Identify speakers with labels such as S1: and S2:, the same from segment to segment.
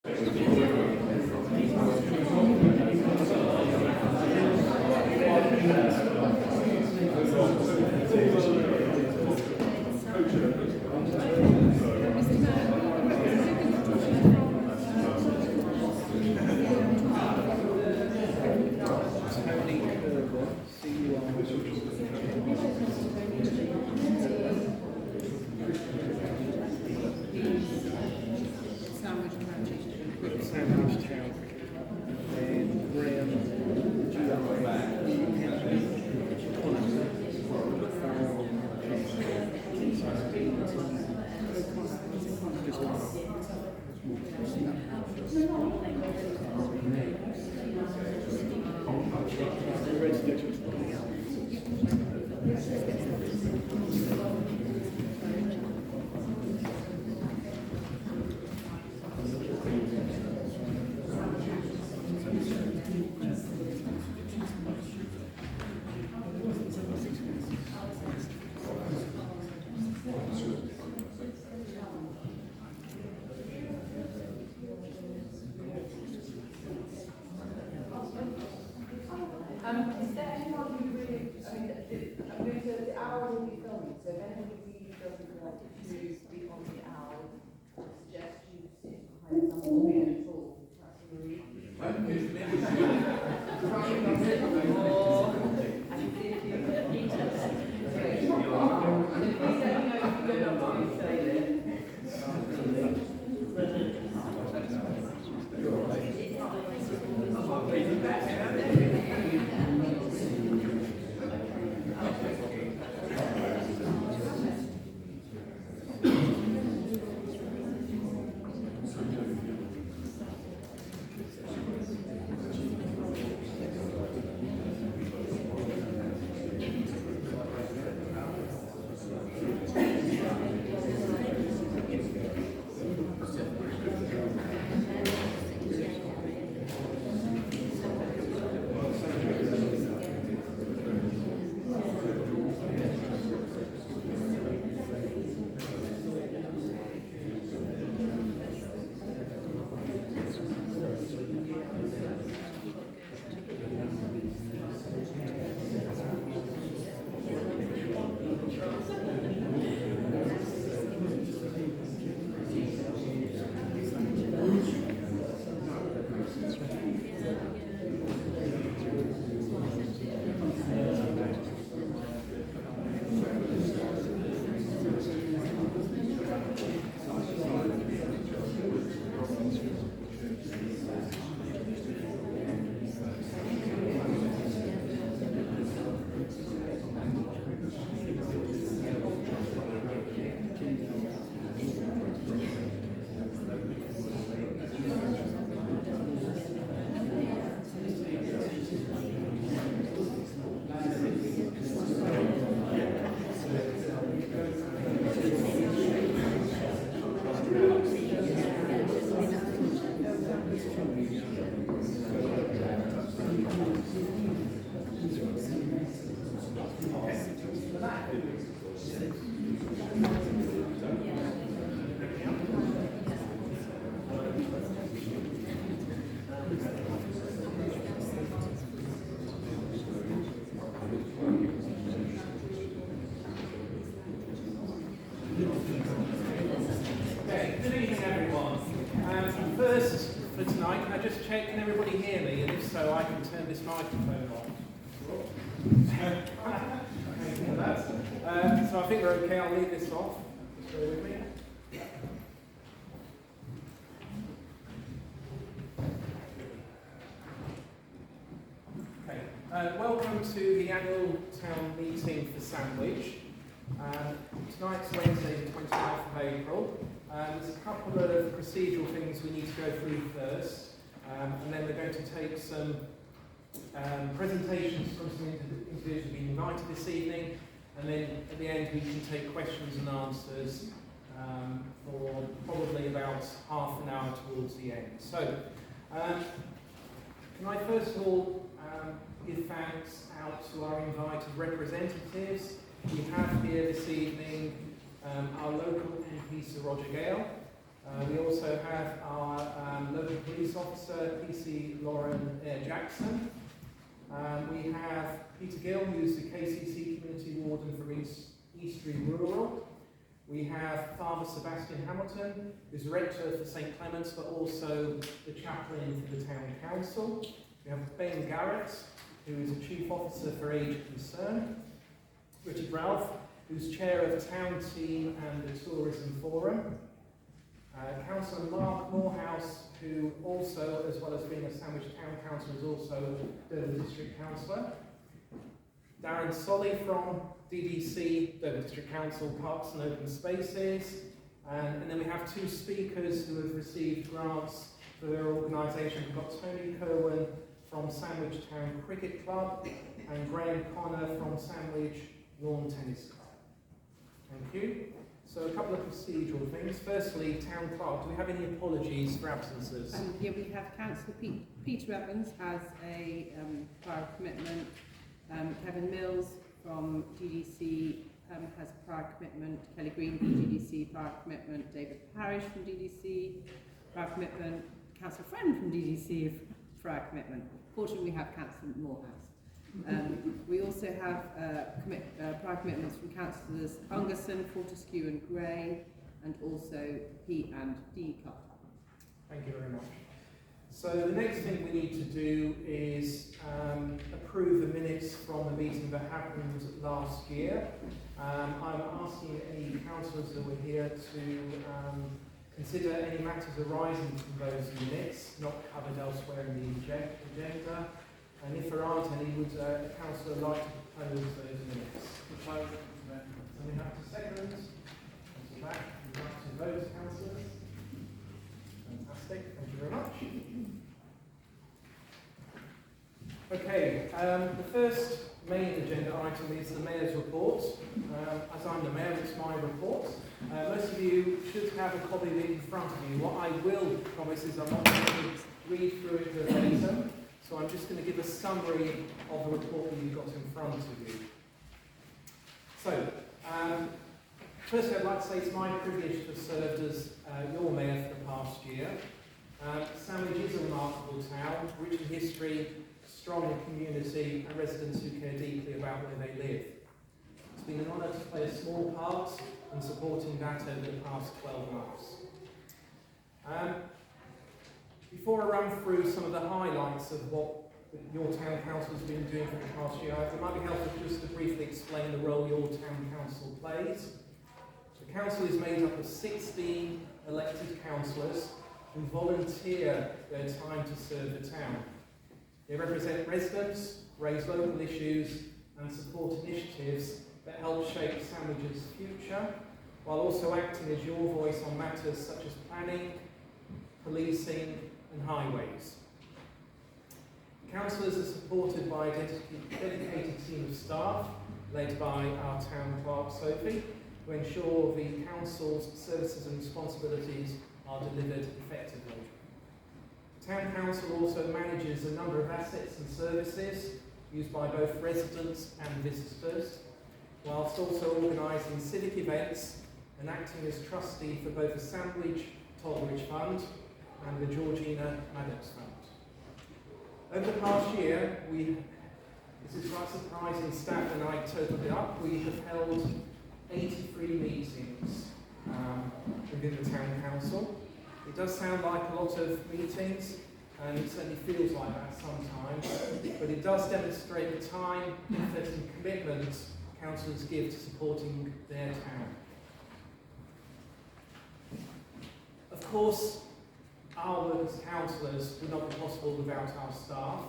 S1: Is there anyone who really, the hour will be filming, so if anybody really doesn't want to be on the hour, I suggest you sit behind someone and talk.
S2: Check, can everybody hear me? And if so, I can turn this microphone on. So I think we're okay. I'll leave this off. Just bear with me. Okay. Welcome to the annual town meeting for Sandwich. Tonight's Wednesday, the 29th of April. There's a couple of procedural things we need to go through first. And then we're going to take some presentations from some individuals who've been invited this evening, and then at the end we can take questions and answers for probably about half an hour towards the end. So, can I first of all give thanks out to our invited representatives. We have here this evening our local MP, Sir Roger Gale. We also have our local Police Officer, PC Lauren Jackson. We have Peter Gill, who's the KCC Community Warden for Eastry Rural. We have Father Sebastian Hamilton, who's Rector for St Clement's, but also the Chaplain for the Town Council. We have Ben Garrett, who is a Chief Officer for Age Concern. Richard Ralph, who's Chair of Town Team and the Tourism Forum. Councillor Mark Morehouse, who also, as well as being a Sandwich Town Councillor, is also Dover District Councillor. Darren Solly from DDC, Dover District Council, Parks and Open Spaces. And then we have two speakers who have received grants for their organisation. We've got Tony Kerwin from Sandwich Town Cricket Club and Graham Connor from Sandwich Lawn Tennis Club. Thank you. So a couple of procedural things. Firstly, Town Clerk, do we have any apologies for absences?
S3: Here we have Councillor Peter Evans has a prior commitment. Kevin Mills from GDC has a prior commitment. Kelly Green from GDC, prior commitment. David Parrish from DDC, prior commitment. Councillor Friend from DDC, prior commitment. Fortunately, we have Councillor Morehouse. We also have prior commitments from Councillors Ungerson, Fortescue and Gray, and also P and D Carter.
S2: Thank you very much. So the next thing we need to do is approve the minutes from the meeting that happened last year. I'm asking any councillors that were here to consider any matters arising from those minutes, not covered elsewhere in the agenda. And if there aren't any, would a councillor like to propose those minutes? So we have to second. Councillor Back, would you like to vote, councillors? Fantastic, thank you very much. Okay, the first main agenda item is the Mayor's report. As I'm the Mayor, it's my report. Most of you should have a copy of it in front of you. What I will promise is I'm not going to read through it verbatim. So I'm just going to give a summary of the report that you've got in front of you. So, firstly I'd like to say it's my privilege to have served as your Mayor for the past year. Sandwich is a remarkable town, rich in history, strong in community, and residents who care deeply about where they live. It's been an honour to play a small part in supporting that over the past 12 months. Before I run through some of the highlights of what your town council has been doing for the past year, it might be helpful just to briefly explain the role your town council plays. The council is made up of 16 elected councillors who volunteer their time to serve the town. They represent residents, raise local issues and support initiatives that help shape Sandwich's future, while also acting as your voice on matters such as planning, policing and highways. Councillors are supported by a dedicated team of staff led by our town clerk Sophie to ensure the council's services and responsibilities are delivered effectively. The town council also manages a number of assets and services used by both residents and visitors, whilst also organising civic events and acting as trustee for both the Sandwich Tolbridge Fund and the Georgina Maddox Fund. Over the past year, this is quite surprising stat when I totaled it up, we have held 83 meetings within the town council. It does sound like a lot of meetings, and it certainly feels like that sometimes, but it does demonstrate the time, effort and commitment councillors give to supporting their town. Of course, our work as councillors would not be possible without our staff,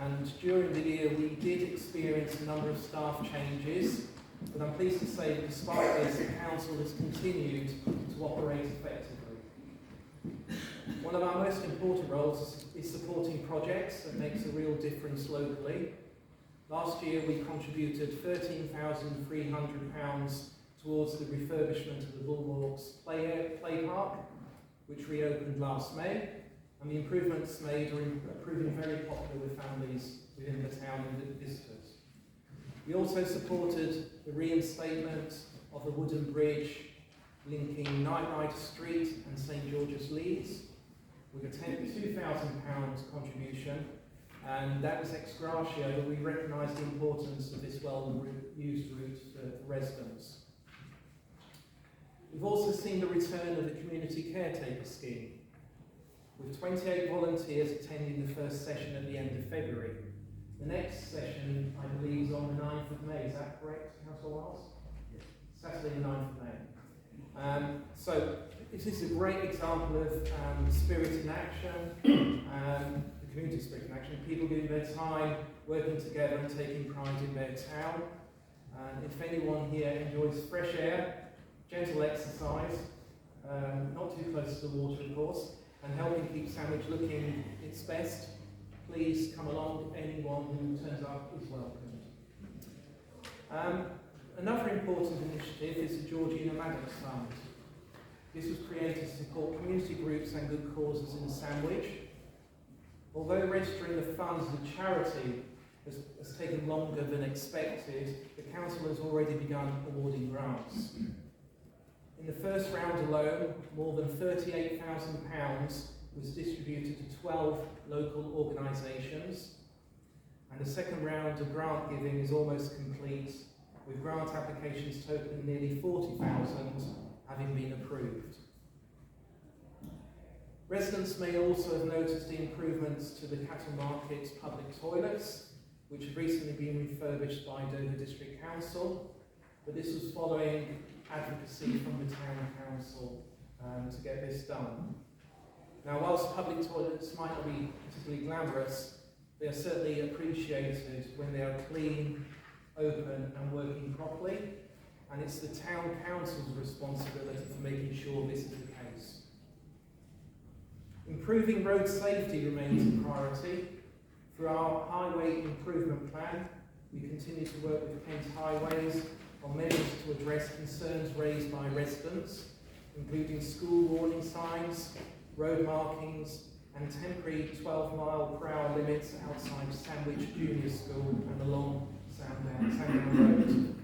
S2: and during the year we did experience a number of staff changes, but I'm pleased to say that despite this, the council has continued to operate effectively. One of our most important roles is supporting projects that makes a real difference locally. Last year we contributed £13,300 towards the refurbishment of the Bulwarks Play Park, which reopened last May, and the improvements made are proving very popular with families within the town and visitors. We also supported the reinstatement of the wooden bridge linking Knight Rider Street and St George's Leeds. with a £2,000 contribution, and that was ex gratia, but we recognise the importance of this well-used route for residents. We've also seen the return of the community caretaker scheme, with 28 volunteers attending the first session at the end of February. The next session, I believe, is on the 9th of May. Is that correct, Councillor Wiles? Yes. Saturday the 9th of May. So this is a great example of spirit in action, the community spirit in action, people giving their time, working together and taking pride in their town. And if anyone here enjoys fresh air, gentle exercise, not too close to the water of course, and helping keep Sandwich looking its best, please come along. Anyone who turns up is welcome. Another important initiative is the Georgina Maddox Fund. This was created to support community groups and good causes in Sandwich. Although registering the funds as a charity has taken longer than expected, the council has already begun awarding grants. In the first round alone, more than £38,000 was distributed to 12 local organisations, and the second round of grant giving is almost complete, with grant applications totaling nearly 40,000 having been approved. Residents may also have noticed the improvements to the Cattle Market's public toilets, which have recently been refurbished by Dover District Council, but this was following advocacy from the Town Council to get this done. Now, whilst public toilets might not be particularly glamorous, they are certainly appreciated when they are clean, open and working properly, and it's the Town Council's responsibility for making sure this is the case. Improving road safety remains a priority. Through our Highway Improvement Plan, we continue to work with Kent Highways on measures to address concerns raised by residents, including school warning signs, road markings and temporary 12-mile-per-hour limits outside Sandwich Junior School and along Sandown Road.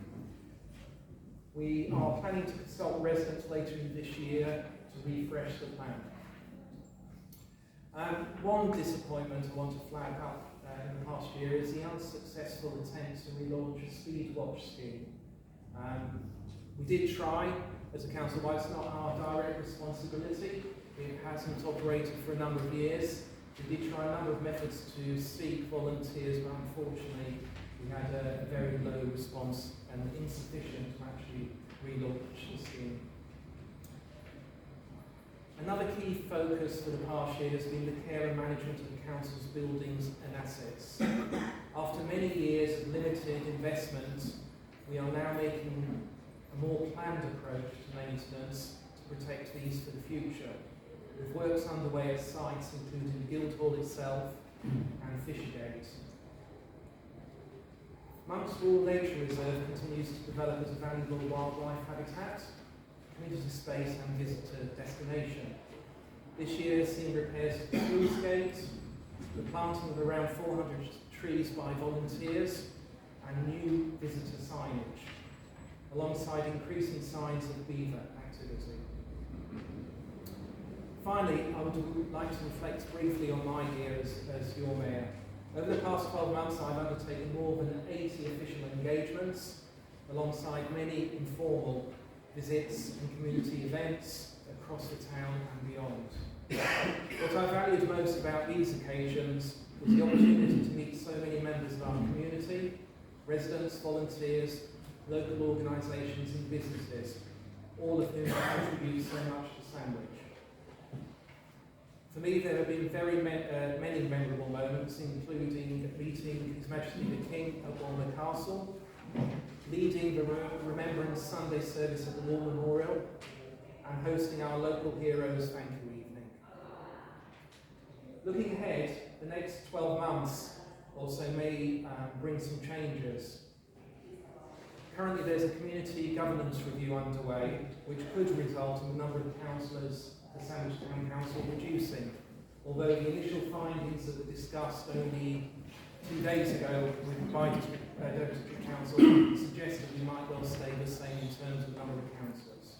S2: We are planning to consult residents later in this year to refresh the plan. One disappointment I want to flag up in the past year is the unsuccessful attempt to relaunch a speed watch scheme. We did try as a council, but it's not our direct responsibility. It hasn't operated for a number of years. We did try a number of methods to seek volunteers, but unfortunately we had a very low response and insufficient to actually relaunch the scheme. Another key focus for the past year has been the care and management of the council's buildings and assets. After many years of limited investment, we are now making a more planned approach to maintenance to protect these for the future, with works underway at sites including Guildhall itself and Fishergate. Monkswall Nature Reserve continues to develop as a valuable wildlife habitat, community space and visitor destination. This year has seen repairs to the sluice gate, the planting of around 400 trees by volunteers and new visitor signage, alongside increasing signs of beaver activity. Finally, I would like to reflect briefly on my year as your mayor. Over the past 12 months I've undertaken more than 80 official engagements, alongside many informal visits and community events across the town and beyond. What I valued most about these occasions was the opportunity to meet so many members of our community, residents, volunteers, local organisations and businesses, all of whom contribute so much to Sandwich. For me, there have been many memorable moments, including meeting His Majesty the King at Walmer Castle, leading the Remembrance Sunday service at the War Memorial, and hosting our local heroes thank you evening. Looking ahead, the next 12 months also may bring some changes. Currently there's a community governance review underway, which could result in the number of councillors the Sandwich Town Council reducing, although the initial findings that were discussed only 2 days ago with by Dover District Council suggested we might well stay the same in terms of number of councillors.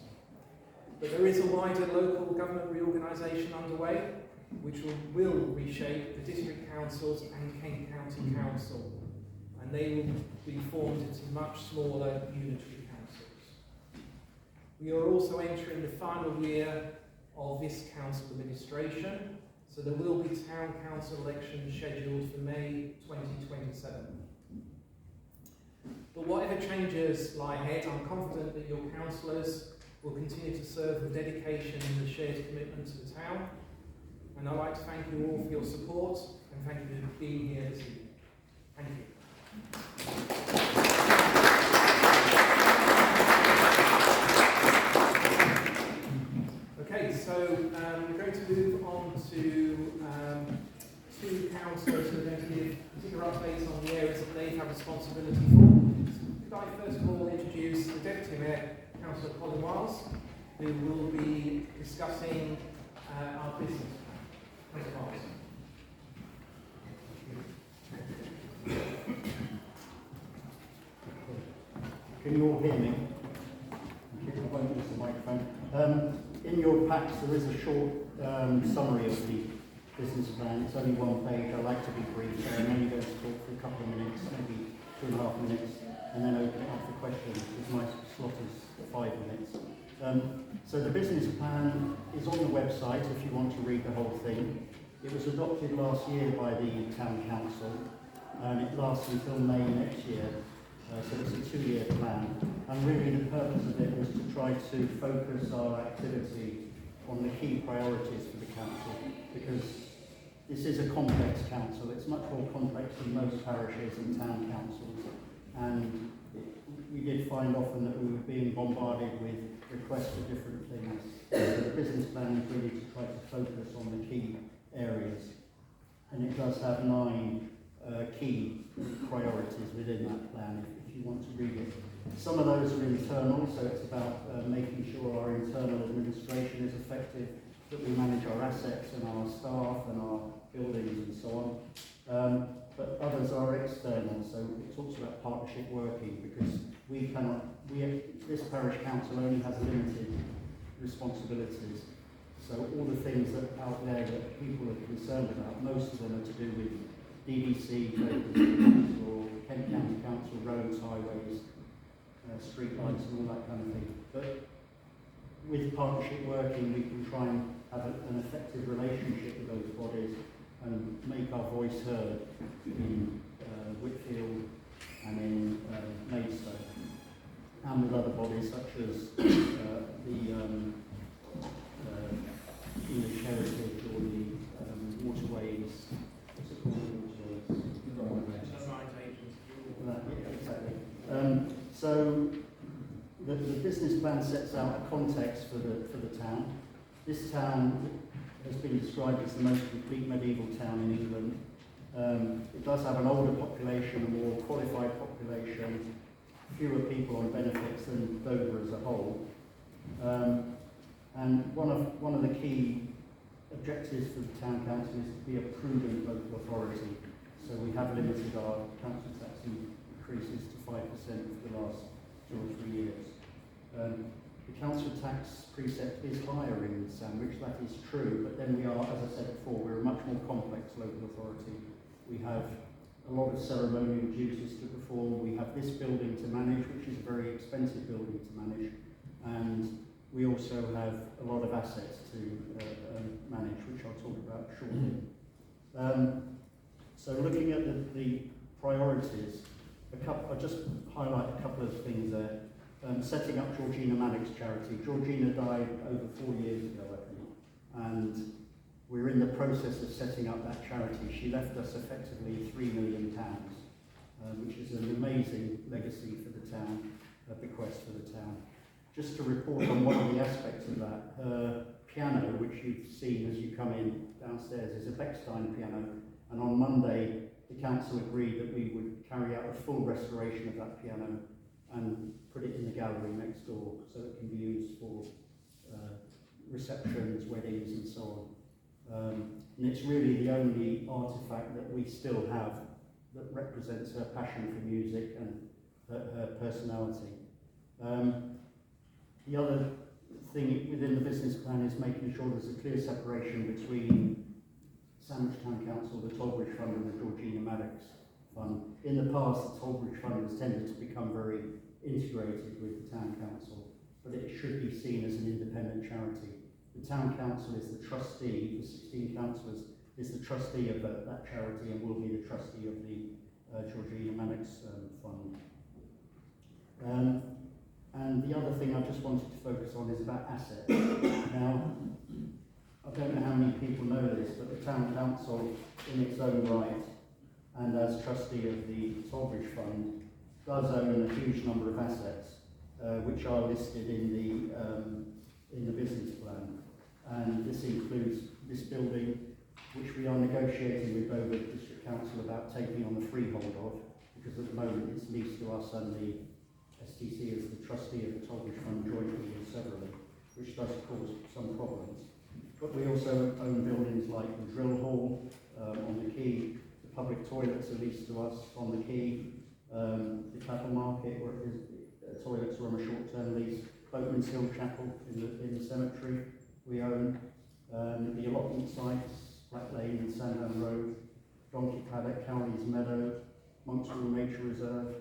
S2: But there is a wider local government reorganisation underway, which will reshape the district councils and Kent County Council, and they will be formed into much smaller unitary councils. We are also entering the final year of this council administration, so there will be town council elections scheduled for May 2027. But whatever changes lie ahead, I'm confident that your councillors will continue to serve with dedication and the shared commitment to the town. And I'd like to thank you all for your support and thank you for being here this evening. Thank you. Okay, so we're going to move on to two councillors who are going to give particular updates on the areas that they have responsibility for. Could I first of all introduce the Deputy Mayor, Councillor Colin Wiles, who will be discussing our business plan. Councillor Wiles.
S4: Can you all hear me? I won't use the microphone. In your packs there is a short summary of the business plan. It's only one page. I like to be brief, so I'm only going to talk for a couple of minutes, maybe 2.5 minutes, and then open it up for questions, because my slot is 5 minutes. So the business plan is on the website if you want to read the whole thing. It was adopted last year by the Town Council, and it lasts until May next year. So it's a 2-year plan, and really the purpose of it was to try to focus our activity on the key priorities for the council, because this is a complex council. It's much more complex than most parishes and town councils, and we did find often that we were being bombarded with requests for different things. So the business plan is really to try to focus on the key areas, and it does have 9 key priorities within that plan, if you want to read it. Some of those are internal, so it's about making sure our internal administration is effective, that we manage our assets and our staff and our buildings and so on. But others are external, so it talks about partnership working, because this parish council only has limited responsibilities. So all the things that out there that people are concerned about, most of them are to do with DDC, or Kent County Council, roads, highways, street lights and all that kind of thing. But with partnership working, we can try and have an effective relationship with those bodies and make our voice heard in Whitfield and in Maidstone, and with other bodies such as the English Heritage or the Waterways. So the business plan sets out a context for the town. This town has been described as the most complete medieval town in England. It does have an older population, a more qualified population, fewer people on benefits than Dover as a whole. And one of the key objectives for the town council is to be a prudent local authority. So we have limited our council tax increases to 5% for the last 2 or 3 years. The council tax precept is higher in Sandwich, that is true, but then we are, as I said before, we're a much more complex local authority. We have a lot of ceremonial duties to perform. We have this building to manage, which is a very expensive building to manage, and we also have a lot of assets to manage, which I'll talk about shortly. So looking at the priorities, I'll just highlight a couple of things there. Setting up Georgina Mannix charity. Georgina died over 4 years ago, I think, and we're in the process of setting up that charity. She left us effectively £3 million, which is an amazing legacy for the town, a bequest for the town. Just to report on one of the aspects of that, her piano, which you've seen as you come in downstairs, is a Bechstein piano, and on Monday the council agreed that we would carry out a full restoration of that piano and put it in the gallery next door so it can be used for receptions, weddings and so on. And it's really the only artefact that we still have that represents her passion for music and her personality. The other thing within the business plan is making sure there's a clear separation between Sandwich Town Council, the Tollbridge Fund and the Georgina Maddox Fund. In the past, the Tollbridge Fund has tended to become very integrated with the Town Council, but it should be seen as an independent charity. The Town Council is the trustee, the 16 councillors is the trustee of that charity and will be the trustee of the Georgina Maddox Fund. And the other thing I just wanted to focus on is about assets. Now, I don't know how many people know this, but the Town Council, in its own right, and as trustee of the Tollbridge Fund, does own a huge number of assets, which are listed in the business plan. And this includes this building, which we are negotiating with Dover District Council about taking on the freehold of, because at the moment it's leased to us and the STC is the trustee of the Tollbridge Fund jointly and severally, which does cause some problems. But we also own buildings like the drill hall on the quay, the public toilets are leased to us on the quay, the cattle market, where toilets are on a short-term lease, Boatman's Hill Chapel in the cemetery we own, the allotment sites, Black Lane and Sandown Road, Donkey Paddock, Cowley's Meadow, Monkspool Nature Reserve,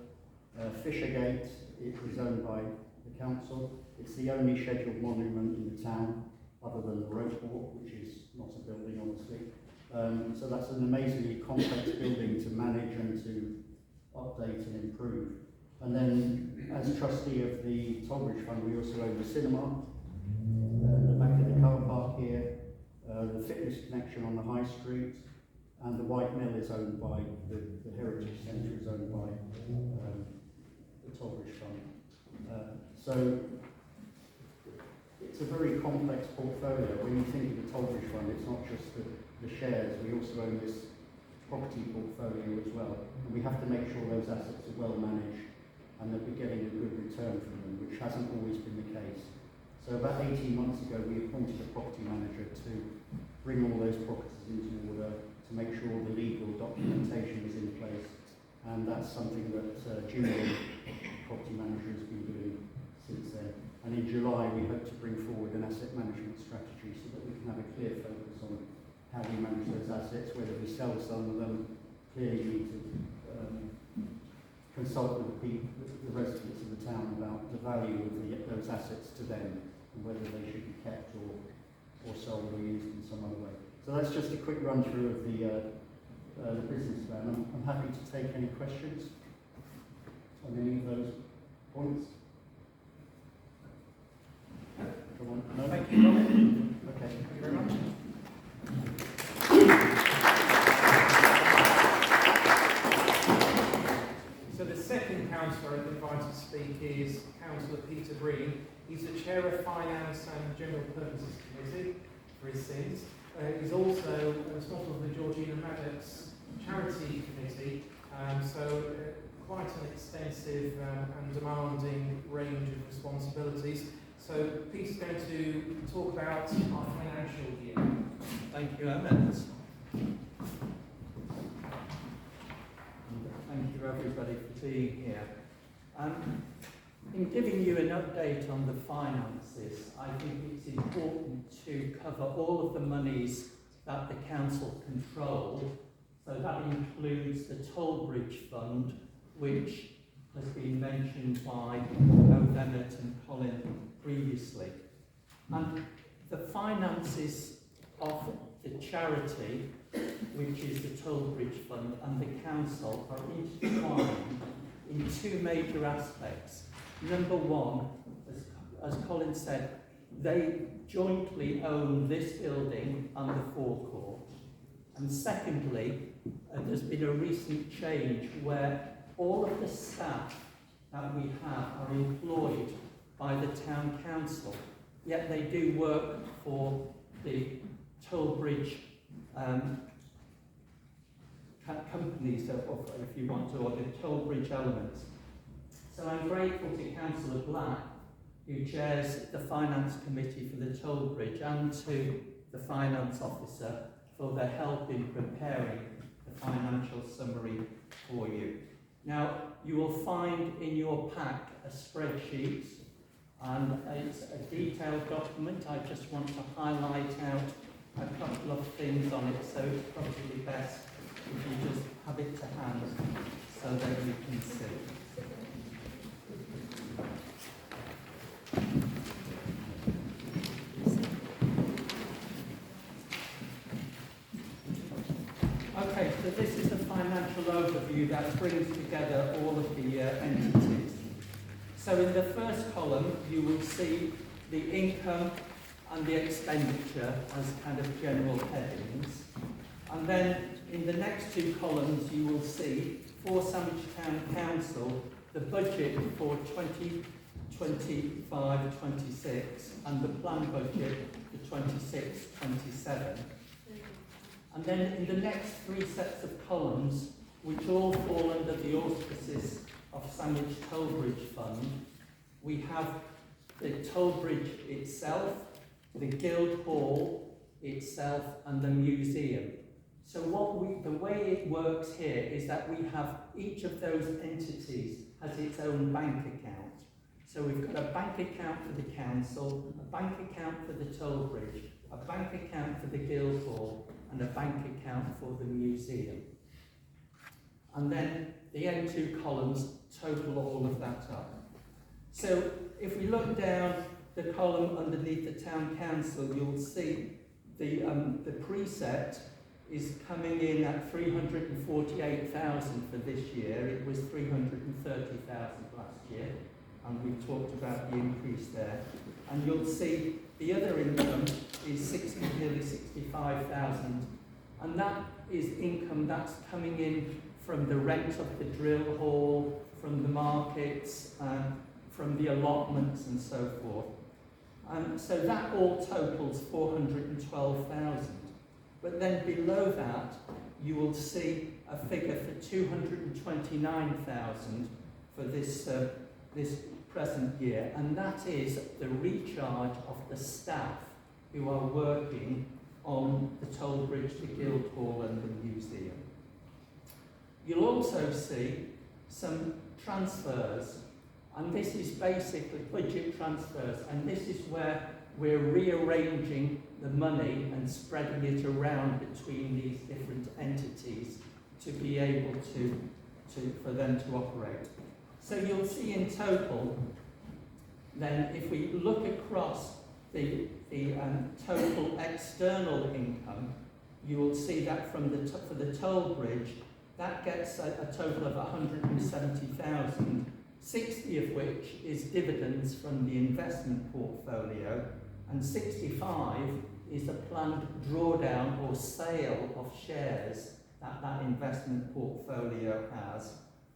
S4: Fishergate, it is owned by the council. It's the only scheduled monument in the town, other than the rope walk, which is not a building, obviously. So that's an amazingly complex building to manage and to update and improve. And then, as trustee of the Tollbridge Fund, we also own the cinema, the back of the car park here, the fitness connection on the High Street, and the White Mill is owned by, the Heritage Centre is owned by the Tollbridge Fund. So it's a very complex portfolio. When you think of the Tollbridge Fund, it's not just the shares, we also own this property portfolio as well. And we have to make sure those assets are well managed and that we're getting a good return from them, which hasn't always been the case. So about 18 months ago, we appointed a property manager to bring all those properties into order, to make sure the legal documentation is in place. And that's something that Julian, property manager, has been doing since then. And in July, we hope to bring forward an asset management strategy so that we can have a clear focus on how we manage those assets, whether we sell some of them. Clearly, we need to consult with the residents of the town about the value of those assets to them and whether they should be kept or sold or used in some other way. So that's just a quick run through of the business plan. I'm happy to take any questions on any of those points. No?
S2: Thank you, Robin.
S4: Okay.
S2: Thank you very much. So the second councillor I'd invite to speak is Councillor Peter Green. He's the Chair of Finance and General Purposes Committee for his sins. He's also responsible for the Georgina Maddox Charity Committee, so quite an extensive and demanding range of responsibilities. So Peter's going to talk about our financial year.
S5: Thank you, Emmett. Thank you everybody for being here. In giving you an update on the finances, I think it's important to cover all of the monies that the council control. So that includes the Tollbridge Fund, which has been mentioned by both Emmett and Colin previously. And the finances of the charity, which is the Tollbridge Fund, and the council are intertwined in two major aspects. Number one, as Colin said, they jointly own this building and the forecourt. And secondly, there's been a recent change where all of the staff that we have are employed by the town council, yet they do work for the Tollbridge companies, if you want to, or the Tollbridge elements. So I'm grateful to Councillor Black, who chairs the Finance Committee for the Tollbridge, and to the Finance Officer for their help in preparing the financial summary for you. Now, you will find in your pack a spreadsheet, and it's a detailed document. I just want to highlight out a couple of things on it, so it's probably best if you just have it to hand so that you can see. Okay, so this is a financial overview that brings together all of the entities. So in the first column, you will see the income and the expenditure as kind of general headings. And then in the next two columns, you will see for Sandwich Town Council, the budget for 2025-26 and the planned budget for 26-27. And then in the next three sets of columns, which all fall under the auspices of Sandwich Tollbridge Fund, we have the Tollbridge itself, the Guildhall itself, and the museum. So the way it works here is that we have each of those entities has its own bank account. So we've got a bank account for the council, a bank account for the Tollbridge, a bank account for the Guildhall, and a bank account for the museum. And then the end two columns total all of that up. So if we look down the column underneath the town council, you'll see the preset is coming in at 348,000 for this year. It was 330,000 last year, and we've talked about the increase there. And you'll see the other income is nearly 65,000, and that is income that's coming in from the rent of the drill hall, from the markets, from the allotments and so forth. So that all totals 412,000. But then below that, you will see a figure for 229,000 for this present year, and that is the recharge of the staff who are working on the Tollbridge, the Guildhall and the museum. You'll also see some transfers, and this is basically budget transfers, and this is where we're rearranging the money and spreading it around between these different entities to be able for them to operate. So you'll see in total, then if we look across the total external income, you will see that for the toll bridge, that gets a total of 170,000, 60 of which is dividends from the investment portfolio, and 65 is a planned drawdown or sale of shares that investment portfolio has,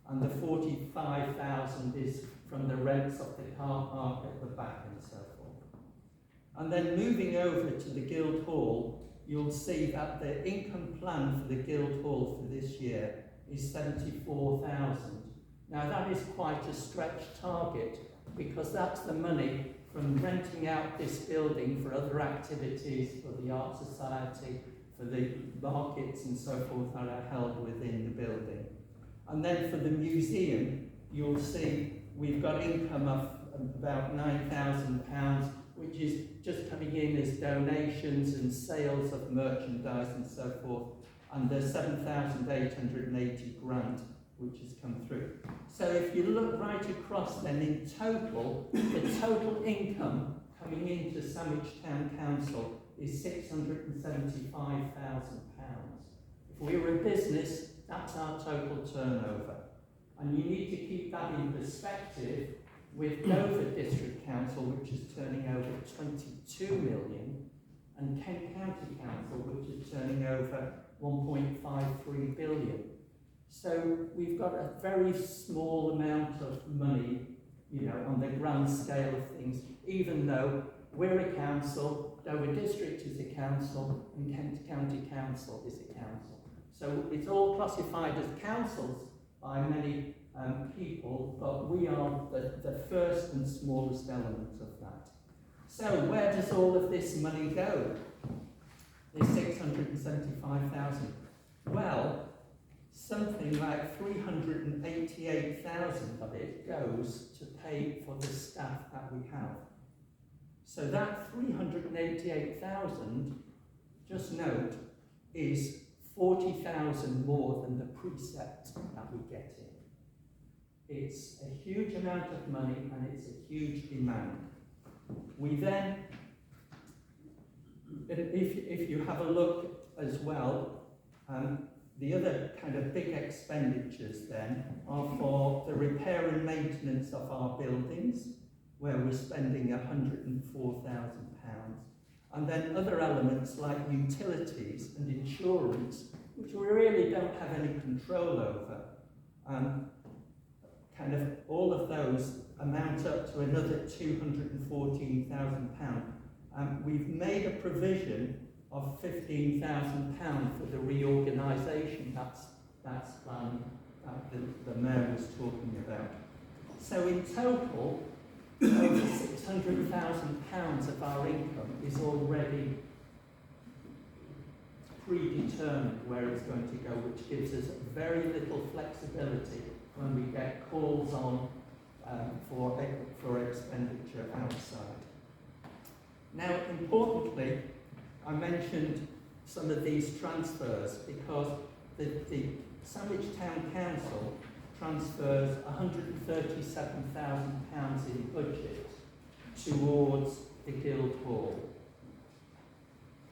S5: and the 45,000 is from the rents of the car park at the back and so forth. And then moving over to the Guildhall, you'll see that the income plan for the Guildhall for this year is 74,000. Now that is quite a stretched target, because that's the money from renting out this building for other activities, for the Art Society, for the markets and so forth that are held within the building. And then for the museum, you'll see we've got income of about £9,000, which is just coming in as donations and sales of merchandise and so forth, and there's 7,880 grant which has come through. So if you look right across then in total, the total income coming into Sandwich Town Council is £675,000. If we were a business, that's our total turnover. And you need to keep that in perspective with Dover District Council, which is turning over 22 million, and Kent County Council, which is turning over 1.53 billion. So we've got a very small amount of money, on the grand scale of things, even though we're a council, Dover District is a council, and Kent County Council is a council. So it's all classified as councils by many people, but we are the first and smallest element of that. So where does all of this money go? This 675,000. Well, something like 388,000 of it goes to pay for the staff that we have. So that 388,000 just note, is 40,000 more than the precept that we get in. It's a huge amount of money and it's a huge demand. We then, if you have a look as well, the other kind of big expenditures then are for the repair and maintenance of our buildings, where we're spending £104,000. And then other elements like utilities and insurance, which we really don't have any control over. Kind of all of those amount up to another £214,000. We've made a provision of £15,000 for the reorganisation that's planned that the Mayor was talking about. So in total, over £600,000 of our income is already predetermined where it's going to go, which gives us very little flexibility when we get calls on for expenditure outside. Now, importantly, I mentioned some of these transfers because the Sandwich Town Council transfers £137,000 in budget towards the Guildhall.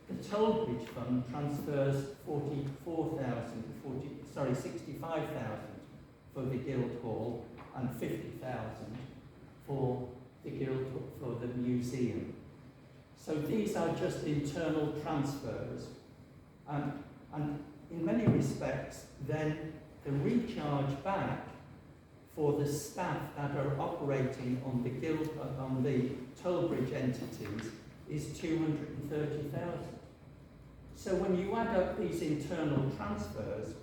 S5: The Tollbridge Fund transfers £65,000 for the Guildhall and £50,000 for the museum. So these are just internal transfers, and in many respects, then the recharge back for the staff that are operating on the Tollbridge entities is £230,000. So when you add up these internal transfers,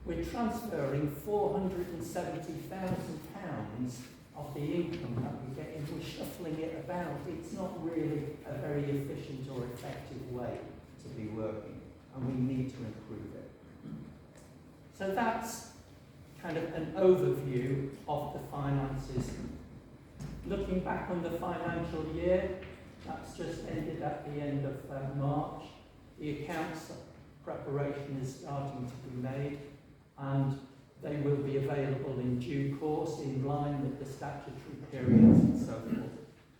S5: we're transferring £470,000 of the income that we get in. We're shuffling it about. It's not really a very efficient or effective way to be working, and we need to improve it. So that's kind of an overview of the finances. Looking back on the financial year, that's just ended at the end of March. The accounts preparation is starting to be made, and they will be available in due course in line with the statutory periods and so forth.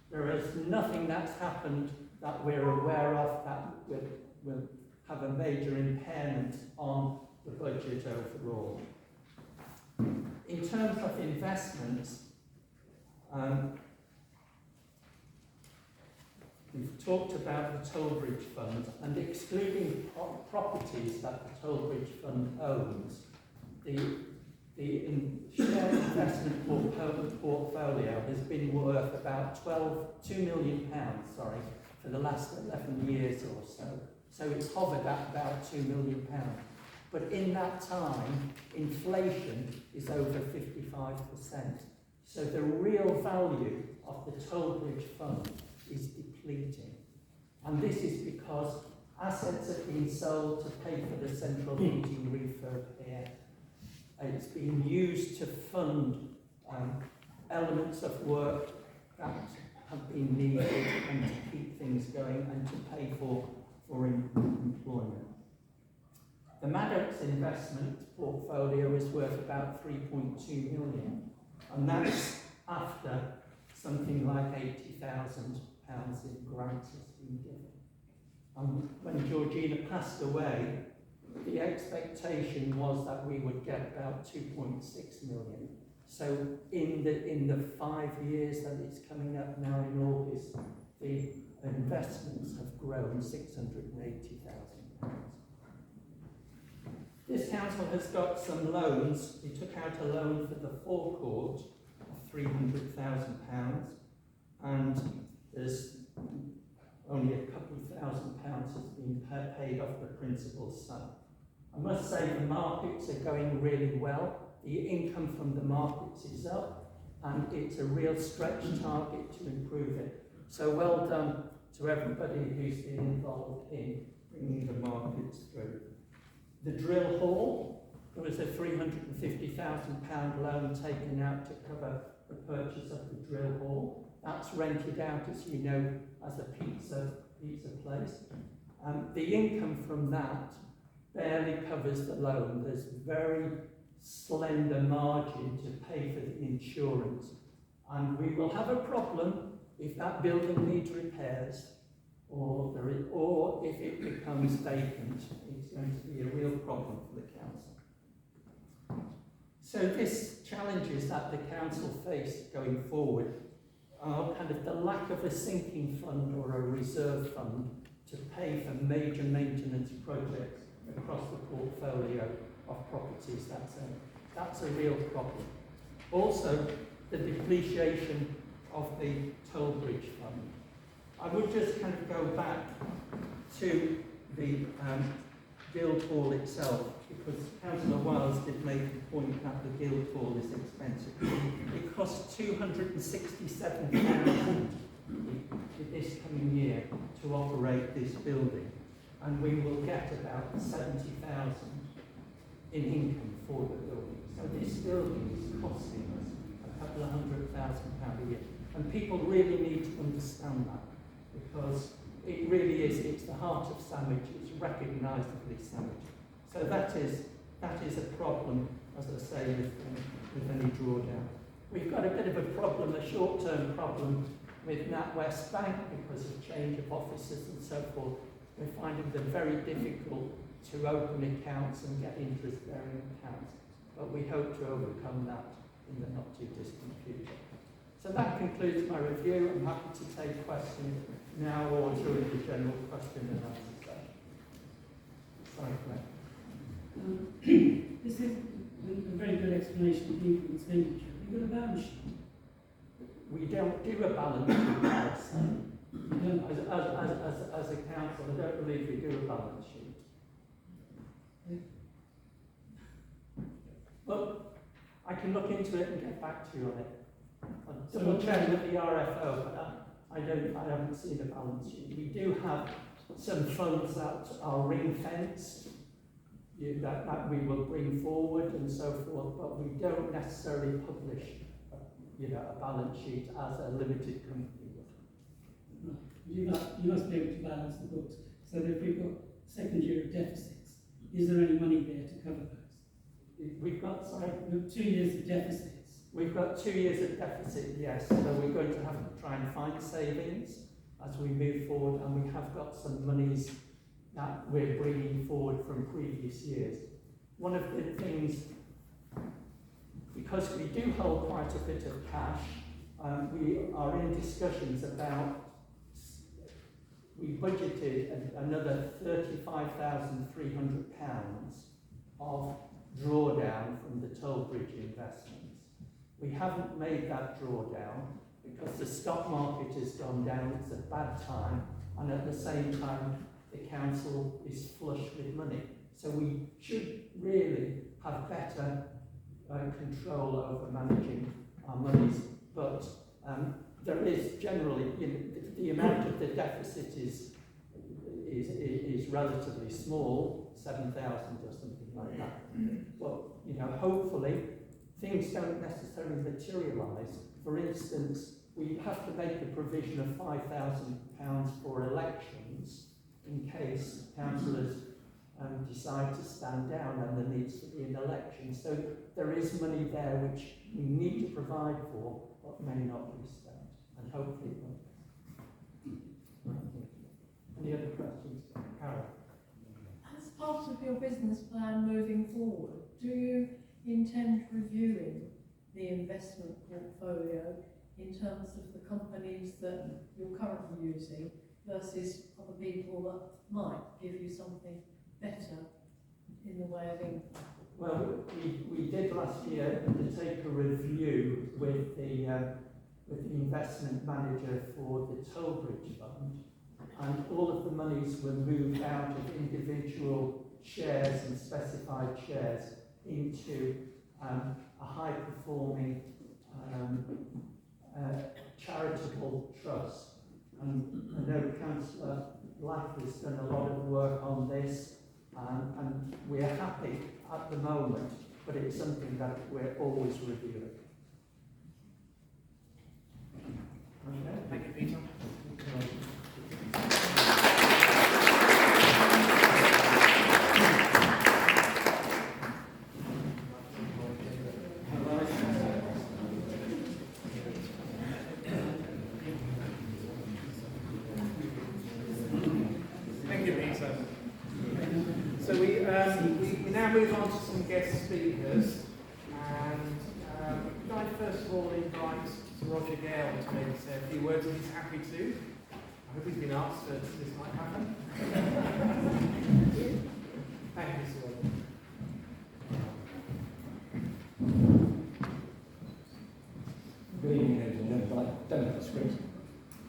S5: There is nothing that's happened that we're aware of that will have a major impairment on the budget overall. In terms of investments, we've talked about the Tollbridge Fund, and excluding properties that the Tollbridge Fund owns, the shared investment portfolio has been worth about £2 million, for the last 11 years or so. So it's hovered at about £2 million. But in that time, inflation is over 55%. So the real value of the Tollbridge Fund is depleting. And this is because assets have been sold to pay for the central heating refurb here. It's been used to fund elements of work that have been needed and to keep things going and to pay for employment. The Maddox investment portfolio is worth about £3.2 million, and that's after something like £80,000 in grants has been given. And when Georgina passed away, the expectation was that we would get about 2.6 million. So in the 5 years that it's coming up now in August, the investments have grown £680,000. This council has got some loans. We took out a loan for the forecourt of £300,000, and there's only a couple of £1,000 has been paid off the principal's son. I must say the markets are going really well. The income from the markets is up, and it's a real stretch target to improve it. So well done to everybody who's been involved in bringing the markets through. The drill hall, there was a £350,000 loan taken out to cover the purchase of the drill hall. That's rented out, as you know, as a pizza place. The income from that barely covers the loan. There's very slender margin to pay for the insurance. And we will have a problem if that building needs repairs or if it becomes vacant. It's going to be a real problem for the council. So this challenges that the council face going forward are kind of the lack of a sinking fund or a reserve fund to pay for major maintenance projects across the portfolio of properties. That's a real problem. Also, the depreciation of the toll bridge fund. I would just kind of go back to the Guildhall itself, because Councillor Wiles did make the point that the Guildhall is expensive. It costs $267,000 this coming year to operate this building, and we will get about 70,000 in income for the building. So this building is costing us a couple of £100,000 a year, and people really need to understand that, because it really is, it's the heart of Sandwich, it's recognisably Sandwich. So that is a problem, as I say, with any drawdown. We've got a bit of a problem, a short-term problem with NatWest Bank because of change of officers and so forth. We're finding them very difficult to open accounts and get interest-bearing accounts, but we hope to overcome that in the not-too-distant future. So that concludes my review. I'm happy to take questions now or during the general question and answer session. Sorry, Claire.
S6: This is a very good explanation of income expenditure. You've got a balance sheet.
S5: We don't do a balance sheet as a council. I don't believe we do a balance sheet. But I can look into it and get back to you on it. I'll double check with the RFO, but I haven't seen a balance sheet. We do have some funds that are ring-fenced, that we will bring forward and so forth, but we don't necessarily publish a balance sheet as a limited company would.
S6: You must be able to balance the books. So that if we've got second year of deficits, is there any money there to cover those?
S5: We've got, sorry?
S6: We've got 2 years of deficits.
S5: We've got 2 years of deficit, yes, so we're going to have to try and find savings as we move forward, and we have got some monies that we're bringing forward from previous years. One of the things, because we do hold quite a bit of cash, we are in discussions about, we budgeted another £35,300 of drawdown from the toll bridge investments. We haven't made that drawdown because the stock market has gone down, it's a bad time, and at the same time the council is flush with money. So we should really have better control over managing our monies. But there is generally, the amount of the deficit is relatively small, 7,000 or something like that. But hopefully things don't necessarily materialise. For instance, we have to make a provision of £5,000 for elections in case councillors decide to stand down and there needs to be an election. So there is money there which we need to provide for, but may not be spent, and hopefully it won't. Any other questions? Carol?
S7: As part of your business plan moving forward, do you intend reviewing the investment portfolio in terms of the companies that you're currently using versus other people that might give you something better in the way of income?
S5: Well, we did last year undertake a review with the investment manager for the toll bridge fund, and all of the monies were moved out of individual shares and specified shares into a high-performing charitable trust. And I know Councillor Black has done a lot of work on this, and we're happy at the moment, but it's something that we're always reviewing.
S2: Okay, thank you, Peter. We now move on to some guest speakers, and could I first of all invite Sir Roger Gale to maybe say a few words, if he's happy to. I hope he's been asked, so this might happen. Thank you, Sir Roger.
S8: Good evening, ladies and gentlemen. I don't have a script,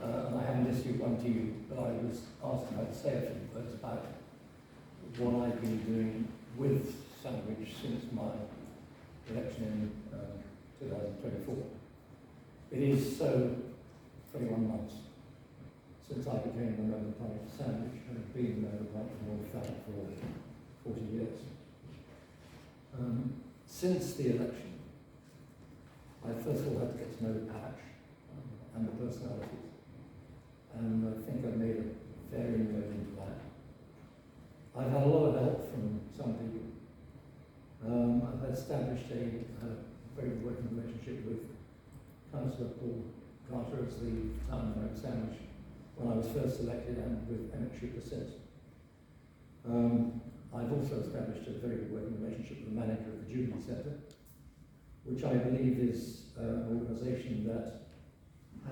S8: and I haven't issued one to you, but I was asked if I'd say a few words about what I've been doing with Sandwich since my election in 2024. It is so 21 months since I became the member of Parliament for Sandwich, and have been the member of Parliament for North Fab for 40 years. Since the election, I first of all had to get to know the parish and the personalities, and I think I made a fair inroad into that. I've had a lot of help from some people. I've established a very good working relationship with Councillor Paul Carter as the town mayor of Sandwich when I was first elected, and with Emmett Shooter since. I've also established a very good working relationship with the manager of the Jubilee Centre, which I believe is an organisation that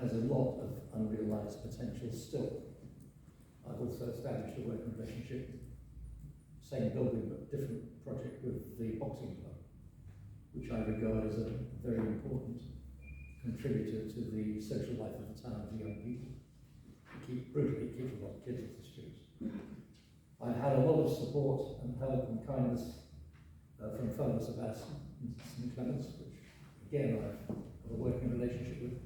S8: has a lot of unrealised potential still. I've also established a working relationship, same building but different project, with the boxing club, which I regard as a very important contributor to the social life of the town of young people. Brutally keep a lot of kids off the streets. I've had a lot of support and help and kindness from Father Sebastian and St Clements, which again I've got a working relationship with,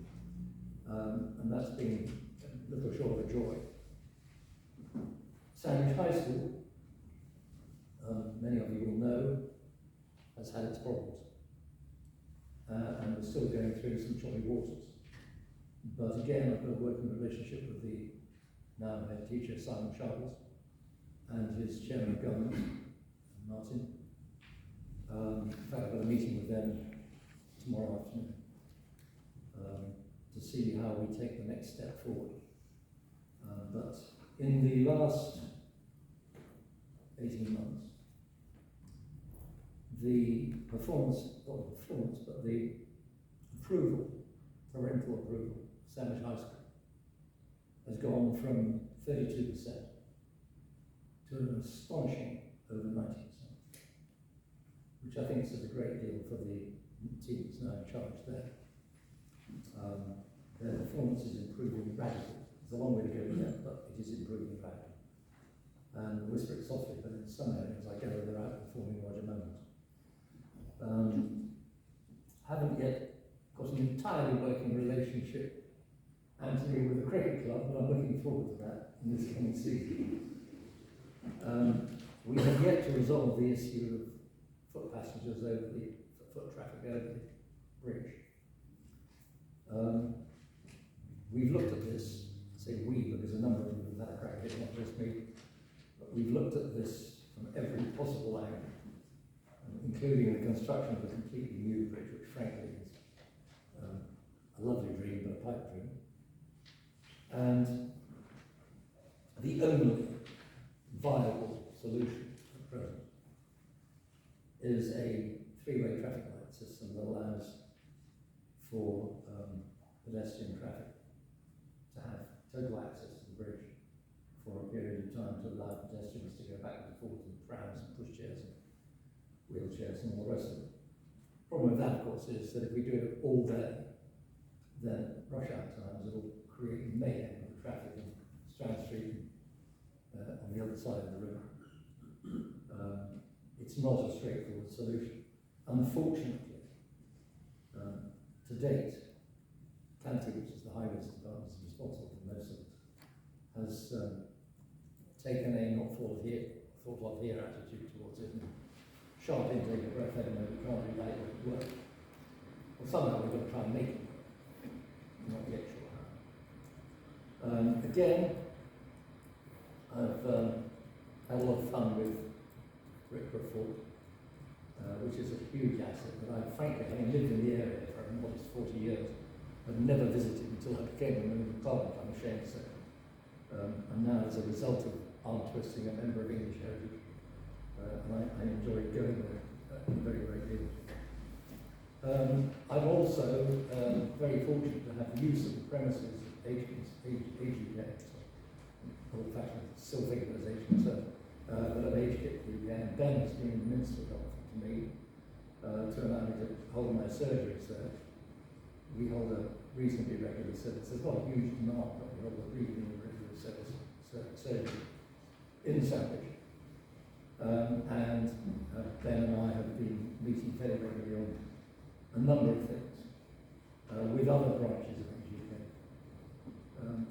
S8: and that's been a little short of a joy. Sandwich High School, many of you will know, has had its problems, and we're still going through some choppy waters. But again, I've got a working relationship with the now head teacher, Simon Sharples, and his chairman of government, Martin. In fact, I've got a meeting with them tomorrow afternoon to see how we take the next step forward. But in the last 18 months, the approval, parental approval, Sandwich High School, has gone from 32% to an astonishing over 90%, which I think is a great deal for the team that's now in charge there. Their performance is improving radically. It's a long way to go yet, but it is improving radically. And whisper it softly, but in some areas I gather they're outperforming Roger Mullins. Haven't yet got an entirely working relationship, Anthony, with the cricket club, but I'm looking forward to that in this coming season. We have yet to resolve the issue of foot passengers over the foot traffic over the bridge. We've looked at this, I say we because a number of you have had a crack at it, not just me, but we've looked at this from every possible angle, including the construction of a completely new bridge, which frankly is a lovely dream, but a pipe dream. And the only viable solution at present is a three-way traffic light system that allows for pedestrian traffic to have total access to the bridge for a period of time to allow pedestrians to go back and forth in prams and pushchairs and wheelchairs and all the rest of it. The problem with that, of course, is that if we do it all day, then rush hour times it'll create mayhem with traffic in Strand Street on the other side of the river. It's not a straightforward solution. Unfortunately, to date, Clancy, which is the highways department responsible for most of it, has taken a not thought of here attitude towards it. And sharp intake of breath, I don't know, we can't do that, it won't work. Well, somehow we've got to try and make it work. I'm not yet sure how. Again, I've had a lot of fun with Rickborough Fort, which is a huge asset that I, frankly, having lived in the area for almost 40 years, I've never visited until I became a member of Parliament, I'm ashamed to say. And now, as a result of arm twisting, a member of English Heritage, and I enjoy going there a very great deal. I'm also very fortunate to have the use of the premises of AGK, old-fashioned still think of it as HK, but of AGK, and Ben has been immensely helpful to me to allow me to hold my surgeries there. We hold a reasonably regular service. There's not a huge demand, but we hold a reasonably regular surgery in Sandwich. And Ben and I have been meeting very regularly on a number of things with other branches of AGK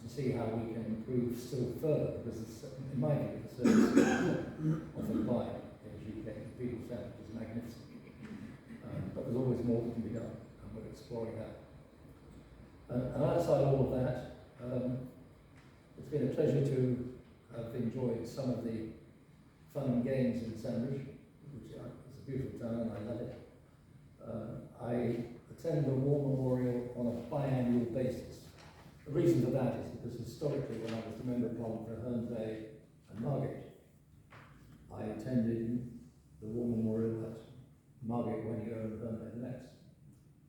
S8: to see how we can improve still further, because in my view, the service offered by AGK to people's Sandwich is magnificent. But there's always more that can be done, and we're exploring that. And outside all of that, it's been a pleasure to have enjoyed some of the fun and games in Sandwich, which is a beautiful town and I love it. I attend the War Memorial on a biannual basis. The reason for that is because historically, when I was the Member of Parliament for Herne Bay and Margate, I attended the War Memorial at Margate 1 year and Herne Bay the next,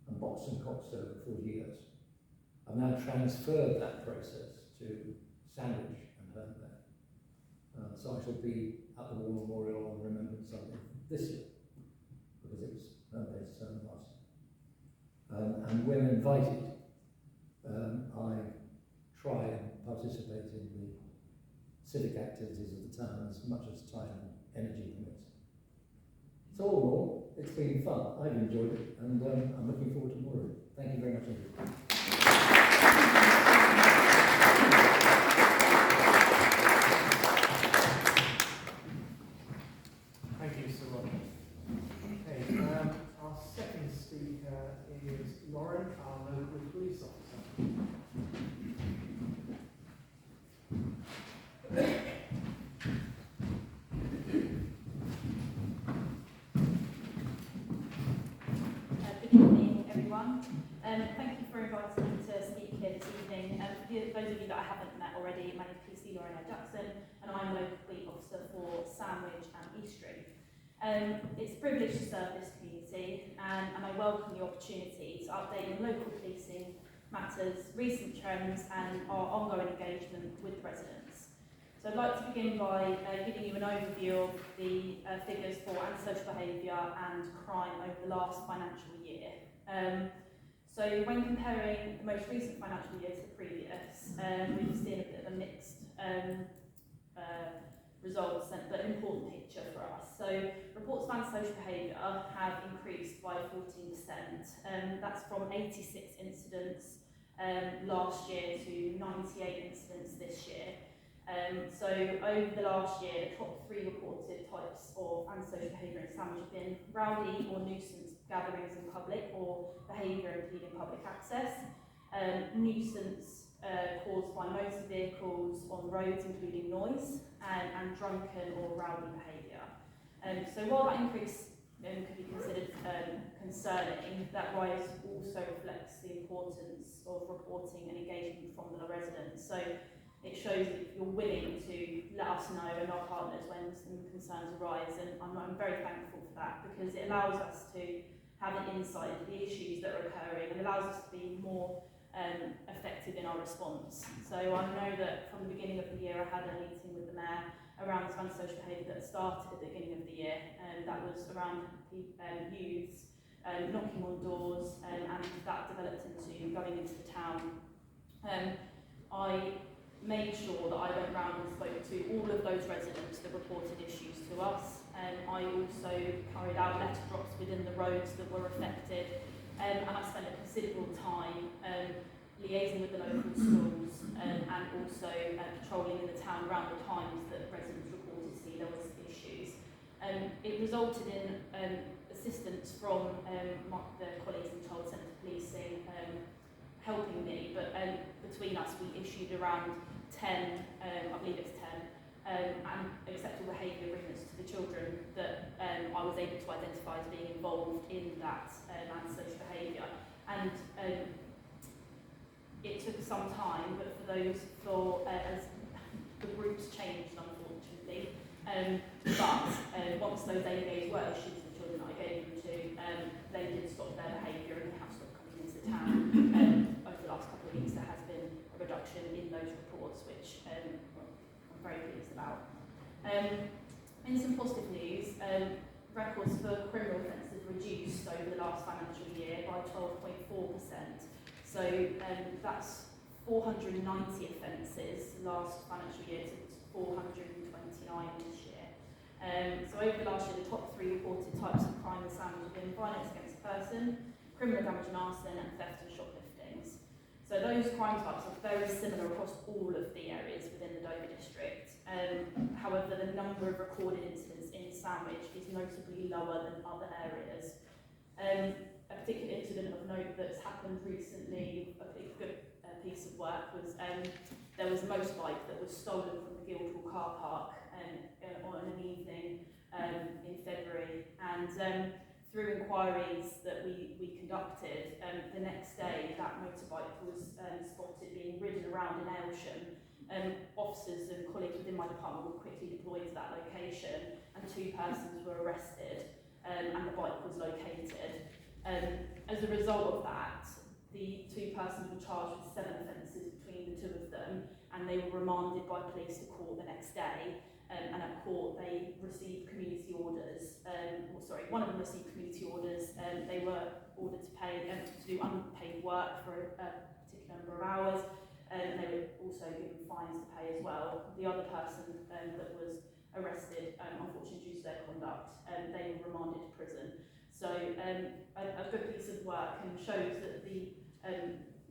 S8: and Boxing Coxstowe for 40 years. I've now transferred that process to Sandwich and Herne Bay. So I shall be at the War Memorial on Remembrance Sunday this year, because it was Herne Bay's turn last year. And when invited, I try and participate in the civic activities of the town as much as time and energy permits. So all in all, it's been fun. I've enjoyed it, and I'm looking forward to more of it. Thank you very much indeed.
S2: Thank you so much. Okay, our second speaker is Lauren, our local police officer.
S9: Good evening, everyone. Thank you for inviting me to speak here this evening. For those of you that I haven't met already, my name is PC Lauren Jackson, and I'm local police officer for Sandwich and Eastring. It's a privilege to serve this community, and I welcome the opportunity to update on local policing matters, recent trends, and our ongoing engagement with the residents. So I'd like to begin by giving you an overview of the figures for antisocial behaviour and crime over the last financial year. So when comparing the most recent financial year to the previous, we've seen a bit of a mixed results, but an important picture for us. So reports of antisocial behaviour have increased by 14%. That's from 86 incidents last year to 98 incidents this year. So over the last year, the top 3 reported types of antisocial behaviour in Sandwich have been rowdy or nuisance gatherings in public, or behaviour impeding public access, nuisance caused by motor vehicles on roads, including noise, and drunken or rowdy behaviour. So while that increase could be considered concerning, that rise also reflects the importance of reporting and engagement from the residents. So it shows that you're willing to let us know and our partners when some concerns arise, and I'm very thankful for that, because it allows us to have an insight into the issues that are occurring and allows us to be more effective in our response. So I know that from the beginning of the year I had a meeting with the Mayor around this antisocial behaviour that started at the beginning of the year, and that was around youths knocking on doors, and that developed into going into the town. I made sure that I went round and spoke to all of those residents that reported issues to us. I also carried out letter drops within the roads that were affected, and I spent a considerable time liaising with the local schools and also patrolling in the town around the times that residents reported to see there was issues. It resulted in assistance from the colleagues in Child Centre Policing helping me, but between us we issued around 10, I believe it's 10, and acceptable behaviour agreements to the children that I was able to identify as being involved in that antisocial behaviour. And it took some time, but as the groups changed, unfortunately, But once those ABAs were issued to the children that I gave them to, they did stop their behaviour and they have stopped coming into the town. Over the last couple of weeks there has been a reduction in those reports, which I'm very pleased about. In some positive news, records for criminal offences reduced over the last financial year by 12.4%. So that's 490 offences last financial year to 429 this year. So over the last year, the top 3 reported types of crime in Sandwich have been violence against a person, criminal damage and arson, and theft and shopliftings. So those crime types are very similar across all of the areas within the Dover district. However, the number of recorded incidents in Sandwich is notably lower than other areas. A particular incident of note that's happened recently, a good piece of work, was there was a motorbike that was stolen from the Guildhall car park on an evening in February, and through inquiries that we conducted, the next day that motorbike was spotted being ridden around in Aylsham. Officers and colleagues within my department were quickly deployed to that location, and 2 persons were arrested, and the bike was located. As a result of that, the 2 persons were charged with 7 offences between the 2 of them, and they were remanded by police to court the next day. And at court they received community orders. One of them received community orders. They were ordered to pay to do unpaid work for a particular number of hours. And they were also given fines to pay as well. The other person that was arrested, unfortunately due to their conduct, they were remanded to prison. So a good piece of work, and shows that the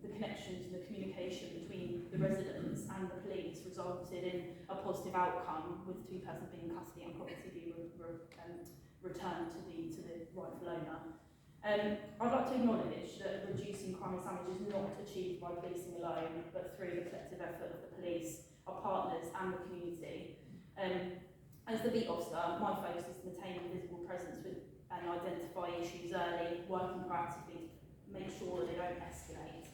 S9: connections and the communication between the residents and the police resulted in a positive outcome, with 2 persons being in custody and property being returned to the rightful owner. I'd like to acknowledge that reducing crime in Sandwich is not achieved by policing alone, but through the collective effort of the police, our partners and the community. As the beat officer, my focus is to maintain a visible presence and identify issues early, working proactively to make sure that they don't escalate.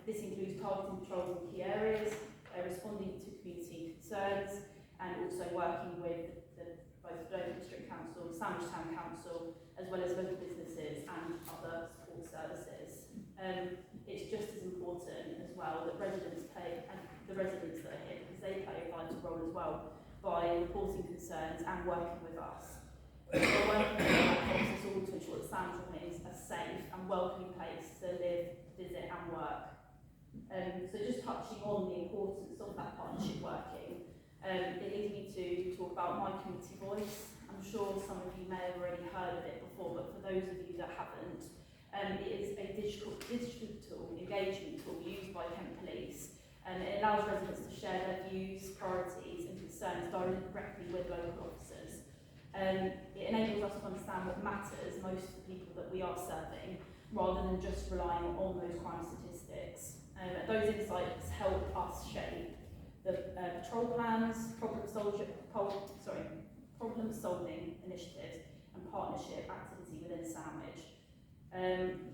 S9: This includes targeting patrols in key areas, responding to community concerns, and also working with both the Dover District Council, Sandwich Town Council, as well as local businesses and other support services. It's just as important as well that residents play, and the residents that are here, because they play a vital role as well, by reporting concerns and working with us. We're working with our helps us all to ensure that Sandwich remains a safe and welcoming place to live, visit and work. So just touching on the importance of that partnership working, it leads me to talk about my community voice. I'm sure some of you may have already heard of it before, but for those of you that haven't, it is a digital engagement tool used by Kent Police. It allows residents to share their views, priorities and concerns directly with local officers. It enables us to understand what matters most to the people that we are serving, rather than just relying on those crime statistics. Those insights help us shape the patrol plans, problem-solving initiatives and partnership activity within Sandwich.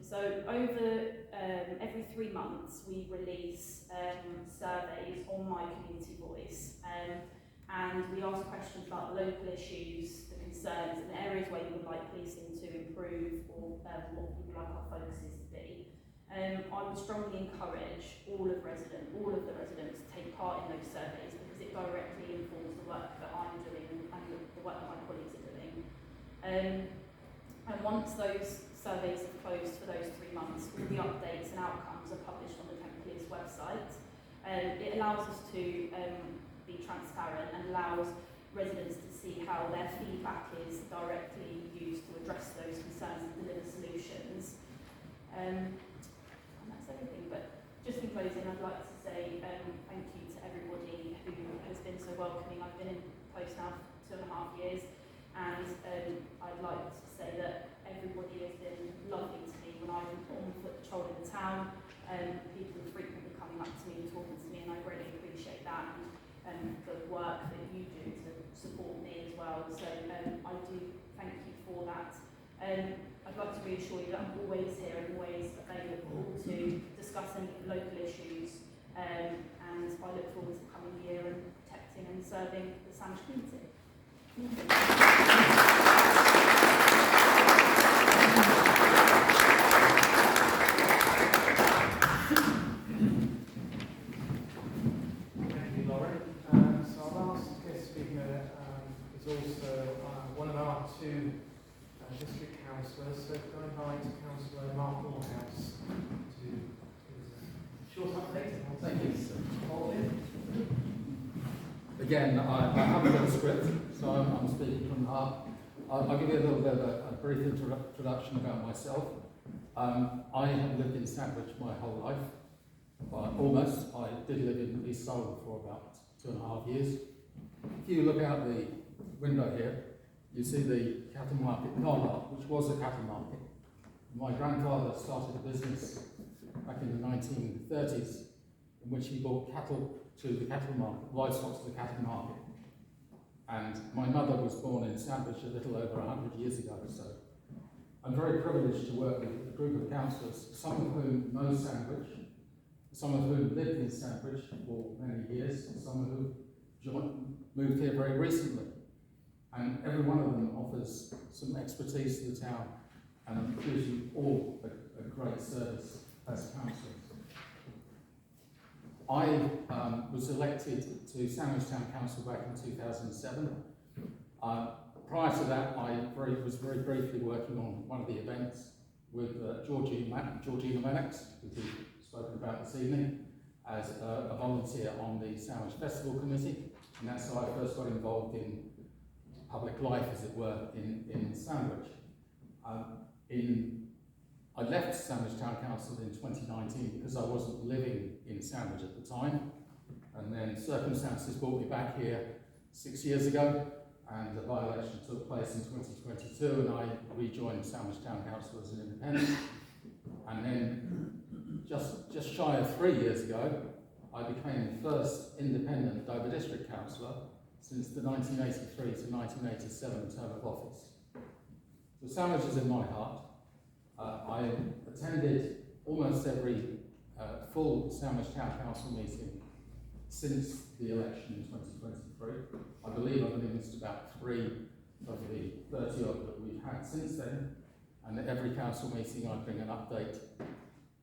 S9: So over every 3 months we release surveys on my community voice, and we ask questions about the local issues, the concerns and the areas where you would like policing to improve, or what you would like our focuses to be. I would strongly encourage all of the residents to take part in those surveys, because it directly informs the work that I'm doing and the work that my colleagues are doing. And once those surveys have closed for those 3 months, all the updates and outcomes are published on the Kent Police website. It allows us to be transparent and allows residents to see how their feedback is directly used to address those concerns and deliver solutions. And that's everything, but just in closing, I'd like to say thank you to everybody who has been so welcoming. I've been in post now for 2.5 years, and I'd like to say that everybody has been lovely to me when I'm on foot patrol in the town. People are frequently coming up to me and talking to me, and I really appreciate that, and the work that you do to support me as well. So I do thank you for that. I'd like to reassure you that I'm always here and always available to discuss any local issues, and I look forward to the coming year and protecting and serving the Sandwich community.
S2: Thank you, Lauren. So our last guest speaker is also one of our two district councillors. So can I invite Councillor Mark Morehouse to give us a short update?
S8: Thank you. Again, I haven't got a script, so I'm speaking from the heart. I'll give you a little bit of a brief introduction about myself. I have lived in Sandwich my whole life. Almost. I did live in East Surrey for about 2.5 years. If you look out the window here, you see the cattle market car park, which was a cattle market. My grandfather started a business back in the 1930s in which he brought cattle to the cattle market, livestock to the cattle market. And my mother was born in Sandwich a little over 100 years ago, so I'm very privileged to work with a group of councillors, some of whom know Sandwich, some of whom lived in Sandwich for many years, some of whom moved here very recently. And every one of them offers some expertise to the town and gives you all a great service as councillors. I was elected to Sandwich Town Council back in 2007. Prior to that, I was very briefly working on one of the events with Georgina Lennox, who we've spoken about this evening, as a volunteer on the Sandwich Festival Committee, and that's how I first got involved in public life, as it were, in Sandwich. I left Sandwich Town Council in 2019 because I wasn't living in Sandwich at the time, and then circumstances brought me back here 6 years ago, and the by-election took place in 2022, and I rejoined Sandwich Town Council as an independent. And then just shy of 3 years ago, I became the first independent Dover District Councillor since the 1983 to 1987 term of office. So Sandwich is in my heart. I attended almost every full Sandwich Town Council meeting since the election in 2023. I believe I've missed about 3 of the 30 odd that we've had since then, and at every council meeting I bring an update.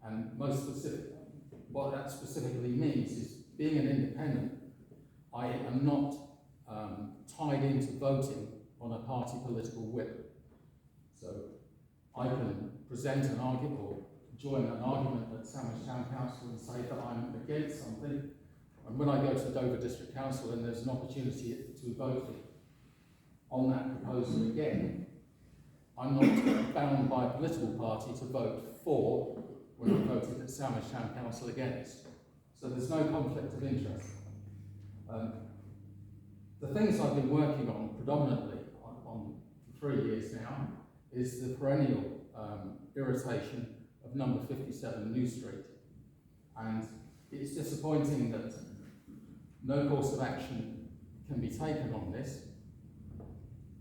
S8: And most specific, what that specifically means is, being an independent, I am not tied into voting on a party political whip. So I can present an argument or join an argument at Sandwich Town Council and say that I'm against something, and when I go to Dover District Council and there's an opportunity to vote on that proposal again, I'm not bound by a political party to vote for when I voted at Sandwich Town Council against. So there's no conflict of interest. The things I've been working on predominantly on for 3 years now is the perennial irritation of number 57 New Street. And it's disappointing that no course of action can be taken on this,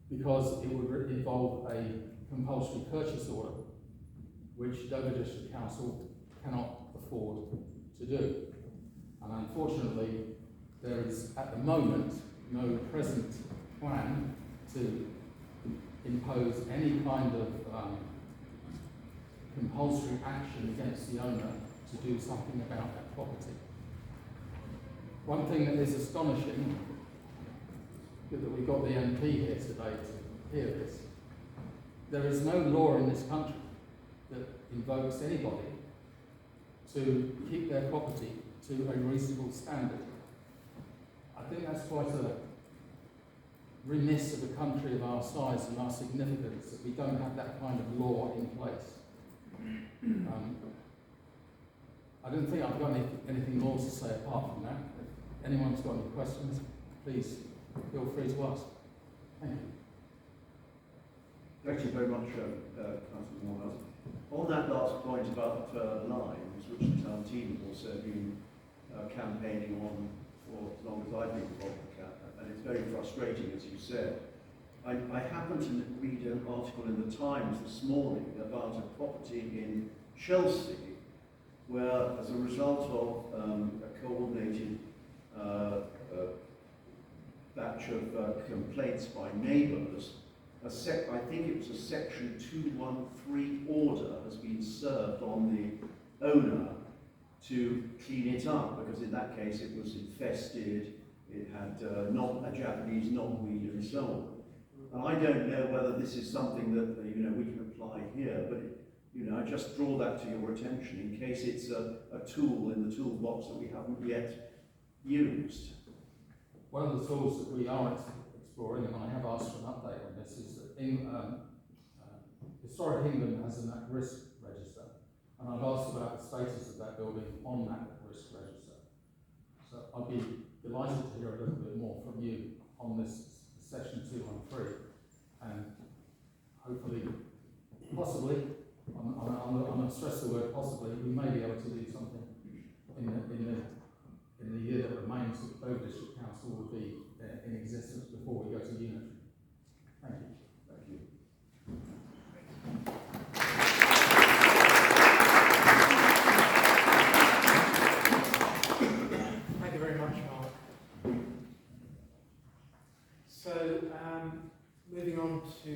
S8: because it would involve a compulsory purchase order, which Dover District Council cannot afford to do. And unfortunately, there is at the moment no present plan to impose any kind of compulsory action against the owner to do something about that property. One thing that is astonishing is that we've got the MP here today to hear this. There is no law in this country that invokes anybody to keep their property to a reasonable standard. I think that's quite a remiss of a country of our size and our significance, that we don't have that kind of law in place. I don't think I've got anything more to say apart from that. If anyone's got any questions, please feel free to ask. Thank you.
S10: Thank you very much, Councillor Morehouse. On that last point about lines, which the town team has also been campaigning on for as long as I've been involved with and it's very frustrating, as you said. I happened to read an article in the Times this morning about a property in Chelsea, where, as a result of a coordinated batch of complaints by neighbours, I think it was a section 213 order has been served on the owner to clean it up, because in that case it was infested, it had a Japanese knotweed and so on. And I don't know whether this is something that we can apply here, but I just draw that to your attention in case it's a tool in the toolbox that we haven't yet used.
S8: One of the tools that we are exploring, and I have asked for an update on this, is that Historic England has an at-risk register, and I've asked about the status of that building on that at-risk register. So I'd be delighted to hear a little bit more from you on this section 213, and hopefully, possibly, I'm going to stress the word possibly, we may be able to do something in the year that remains that Dover District Council will be in existence before we go to unitary. Thank you.
S10: Thank you.
S2: Thank you very much, Mark. So, moving on to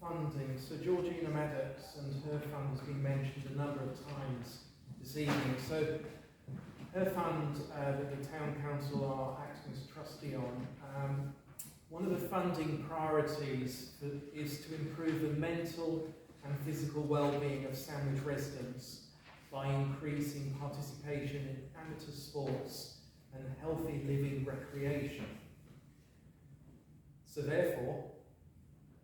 S2: funding. So Georgina Maddox and her fund has been mentioned a number of times this evening. So her fund that the Town Council are acting as trustee on, one of the funding priorities is to improve the mental and physical well-being of Sandwich residents by increasing participation in amateur sports and healthy living recreation. So therefore,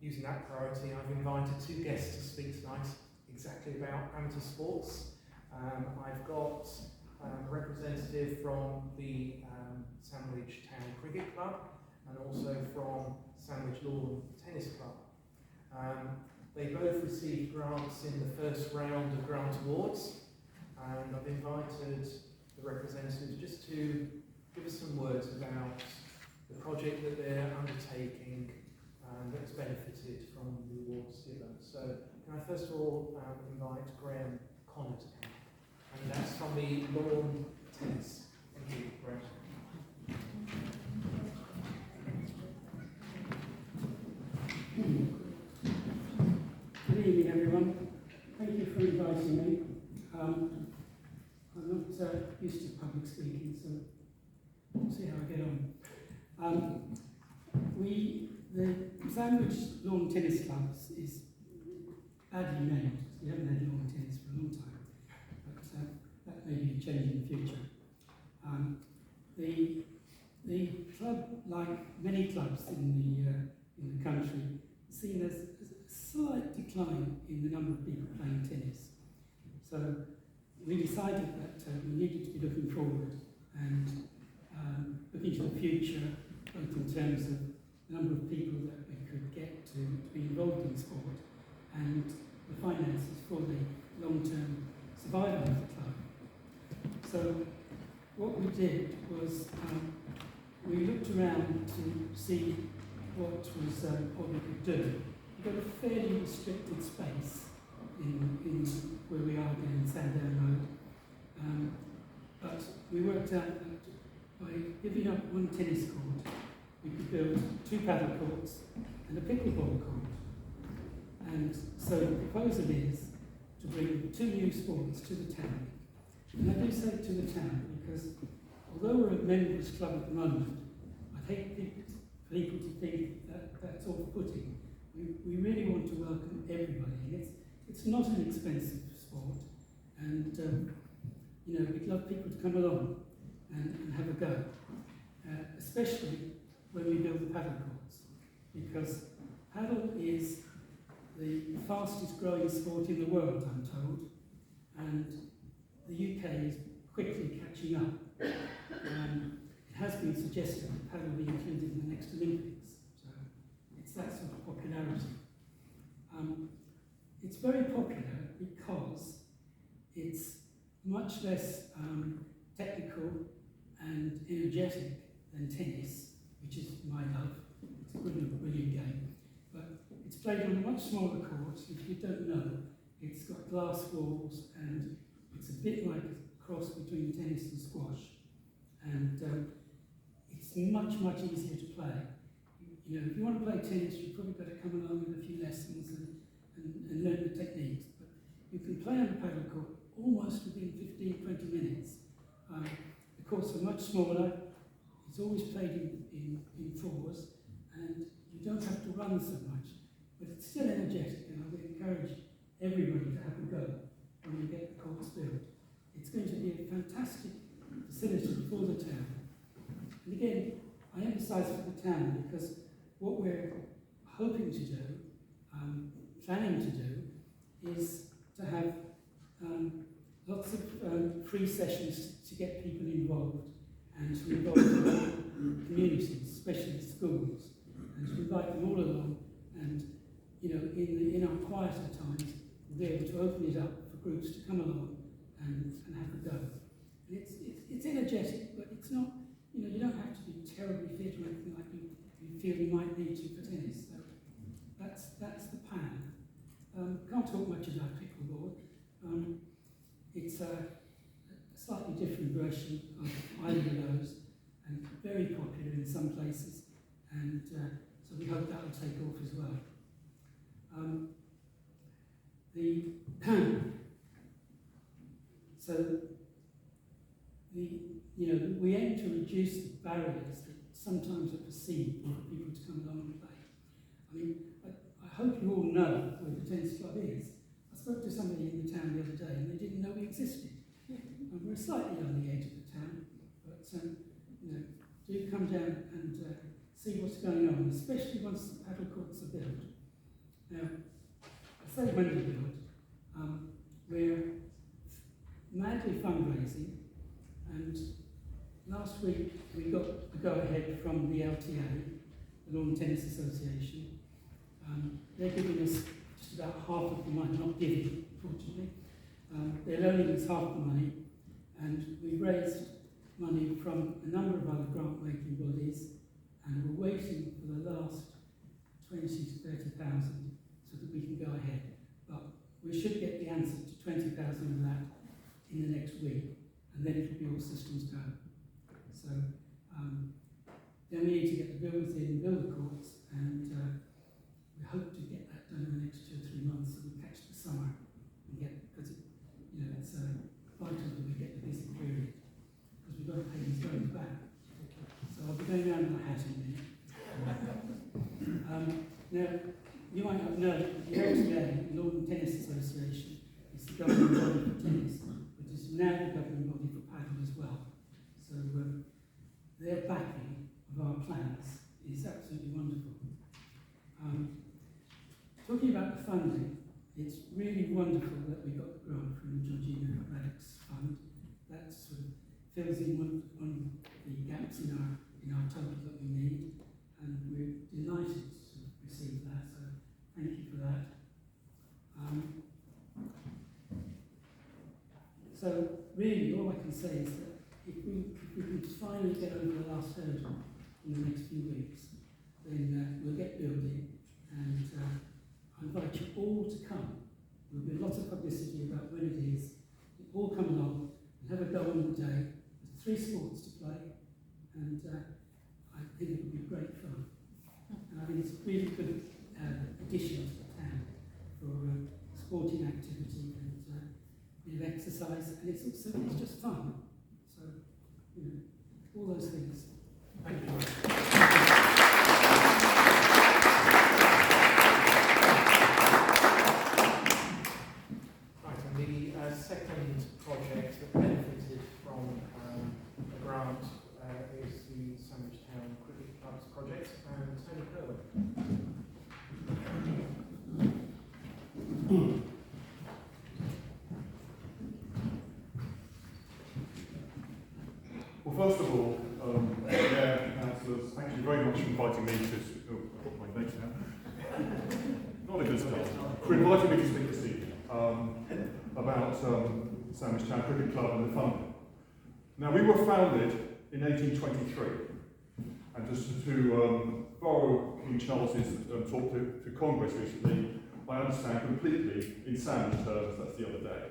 S2: using that priority, I've invited two guests to speak tonight exactly about amateur sports. I've got a representative from the Sandwich Town Cricket Club and also from Sandwich Lawn Tennis Club. They both received grants in the first round of grant awards, and I've invited the representatives just to give us some words about the project that they're undertaking that's benefited from the awards given. So can I first of all invite Graham Connor to come, and that's from the lawn tennis. Thank you, Graham.
S6: Good evening, everyone. Thank you for inviting me. I'm not used to public speaking, so we'll see how I get on. The Sandwich Lawn Tennis Club is badly named. We haven't had lawn tennis for a long time, but that may be changing in the future. The club, like many clubs in the country, is seen as a slight decline in the number of people playing tennis. So we decided that we needed to be looking forward and looking to the future, both in terms of the number of people that we could get to be involved in sport and the finances for the long-term survival of the club. So what we did was we looked around to see what we could do. We've got a fairly restricted space in where we are in Sandown Road, but we worked out that by giving up one tennis court, we could build 2 paddle courts and a pickleball court. And so the proposal is to bring 2 new sports to the town. And I do say to the town because although we're a members club at the moment, I hate people to think that that's off-putting. We really want to welcome everybody, and it's not an expensive sport, and we'd love people to come along and have a go, especially when we build the paddle courts, because paddle is the fastest growing sport in the world, I'm told, and the UK is quickly catching up. It has been suggested that paddle will be included in the next Olympics, so it's that sort of popularity. It's very popular because it's much less technical and energetic than tennis, which is my love. It's a brilliant game. But it's played on a much smaller court. If you don't know, it's got glass walls and it's a bit like a cross between tennis and squash. And it's it's much, much easier to play. You know, if you want to play tennis, you probably better come along with a few lessons and learn the techniques. But you can play on the paddle court almost within 15, 20 minutes. The courts are much smaller. It's always played in fours, and you don't have to run so much. But it's still energetic, and I would encourage everybody to have a go when we get the courts built. It's going to be a fantastic facility for the town. And again, I emphasise for the town because what we're hoping to do, planning to do, is to have lots of free sessions to get people involved and to involve the local communities, especially the schools, and to invite them all along. And you know, in our quieter times, we'll be able to open it up for groups to come along and have a go. And it's energetic, but it's not. You know, you don't have to be terribly fit or anything like you feel you might need to for tennis. So that's the plan. Can't talk much about pickleball. It's a slightly different version of either of those, and very popular in some places, and so we hope that will take off as well. We aim to reduce the barriers that sometimes are perceived for people to come along and play. I mean, I hope you all know where the tennis club is. I spoke to somebody in the town the other day and they didn't know we existed. And we're slightly on the edge of the town, but you know, do come down and see what's going on, especially once the paddle courts are built. Now, I say when they're built, we're madly fundraising, and last week we got the go-ahead from the LTA, the Lawn Tennis Association. They're giving us just about half of the money, not giving, fortunately. They're loaning us half the money, and we've raised money from a number of other grant-making bodies, and we're waiting for the last 20 to 30,000 so that we can go ahead. But we should get the answer to 20,000 of that in the next week, and then it'll be all systems go. So then we need to get the builders in, build the courts, and we hope to get that done in the next 2 or 3 months, so we catch the summer and get, because you know, it's vital that we get the busy period, because we've got to pay these loans back. So I'll be going around with a hat in a minute. Now, you might not know that the LTA, the Lawn Tennis Association, is the governing body for tennis, but it's now the governing body for paddle as well. So their backing of our plans is absolutely wonderful. Talking about the funding, it's really wonderful that we got the grant from the Georgina Radix Fund. That sort of fills in one of the gaps in our total that we need, and we're delighted to receive that, so thank you for that. So really all I can say is that if we can finally get over the last hurdle in the next few weeks, then we'll get building, and I invite you all to come. There'll be lots of publicity about when it is. You all come along and have a go on the day. There's 3 sports to play, and I think it will be great fun. And I think it's a really good addition to the town for sporting activity and a bit of exercise, and it's just fun. So, you know, all those things.
S2: Thank you. Right, and the second project that benefited from a grant is the Sandwich Town Cricket Club's project, and Tony Kerwin.
S11: Well, first of all, councillors, thank you very much for inviting me to put my notes down. Not a good start. For inviting me to speak this evening about Sandwich Town Cricket Club and the funding. Now, we were founded in 1823, and just to borrow King Charles's talk to Congress recently, I understand completely in sandwich terms, that's the other day.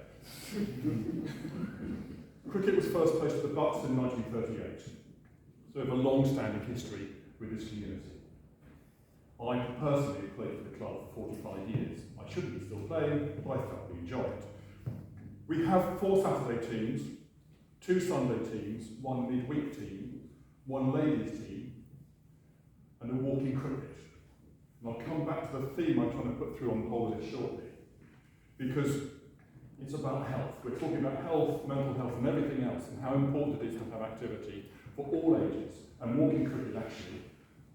S11: Cricket was first placed at the Butts in 1938. So that have a long-standing history with this community. I personally have played for the club for 45 years. I shouldn't be still playing, but I thoroughly enjoy it. We have 4 Saturday teams, 2 Sunday teams, 1 midweek team, 1 ladies team, and a walking cricket. And I'll come back to the theme I'm trying to put through on the whole of this shortly, because it's about health. We're talking about health, mental health, and everything else, and how important it is to have activity for all ages. And walking cricket, actually,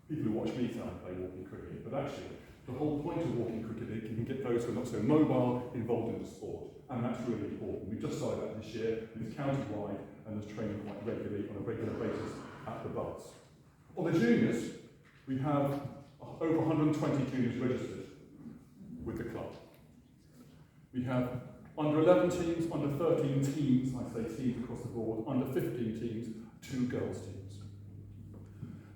S11: people who watch me say I play walking cricket, but actually, the whole point of walking cricket is you can get those who are not so mobile involved in the sport, and that's really important. We've just started that this year, and it's county-wide, and there's training quite regularly on a regular basis at the buds. On the juniors, we have over 120 juniors registered with the club. We have under 11 teams, under 13 teams, I say teams across the board, under 15 teams, 2 girls teams.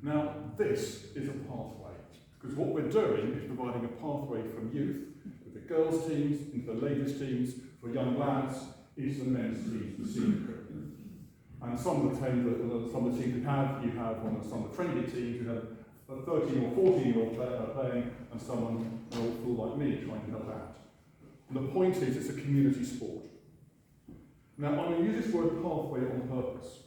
S11: Now, this is a pathway, because what we're doing is providing a pathway from youth, with the girls teams, into the ladies teams, for young lads, into the men's teams, the senior cricket. And some of the teams we have, you have on some of the friendly teams, you have a 13 or 14-year-old playing, and someone, an old fool like me, trying to help out. And the point is, it's a community sport. Now, I'm going to use this word pathway on purpose,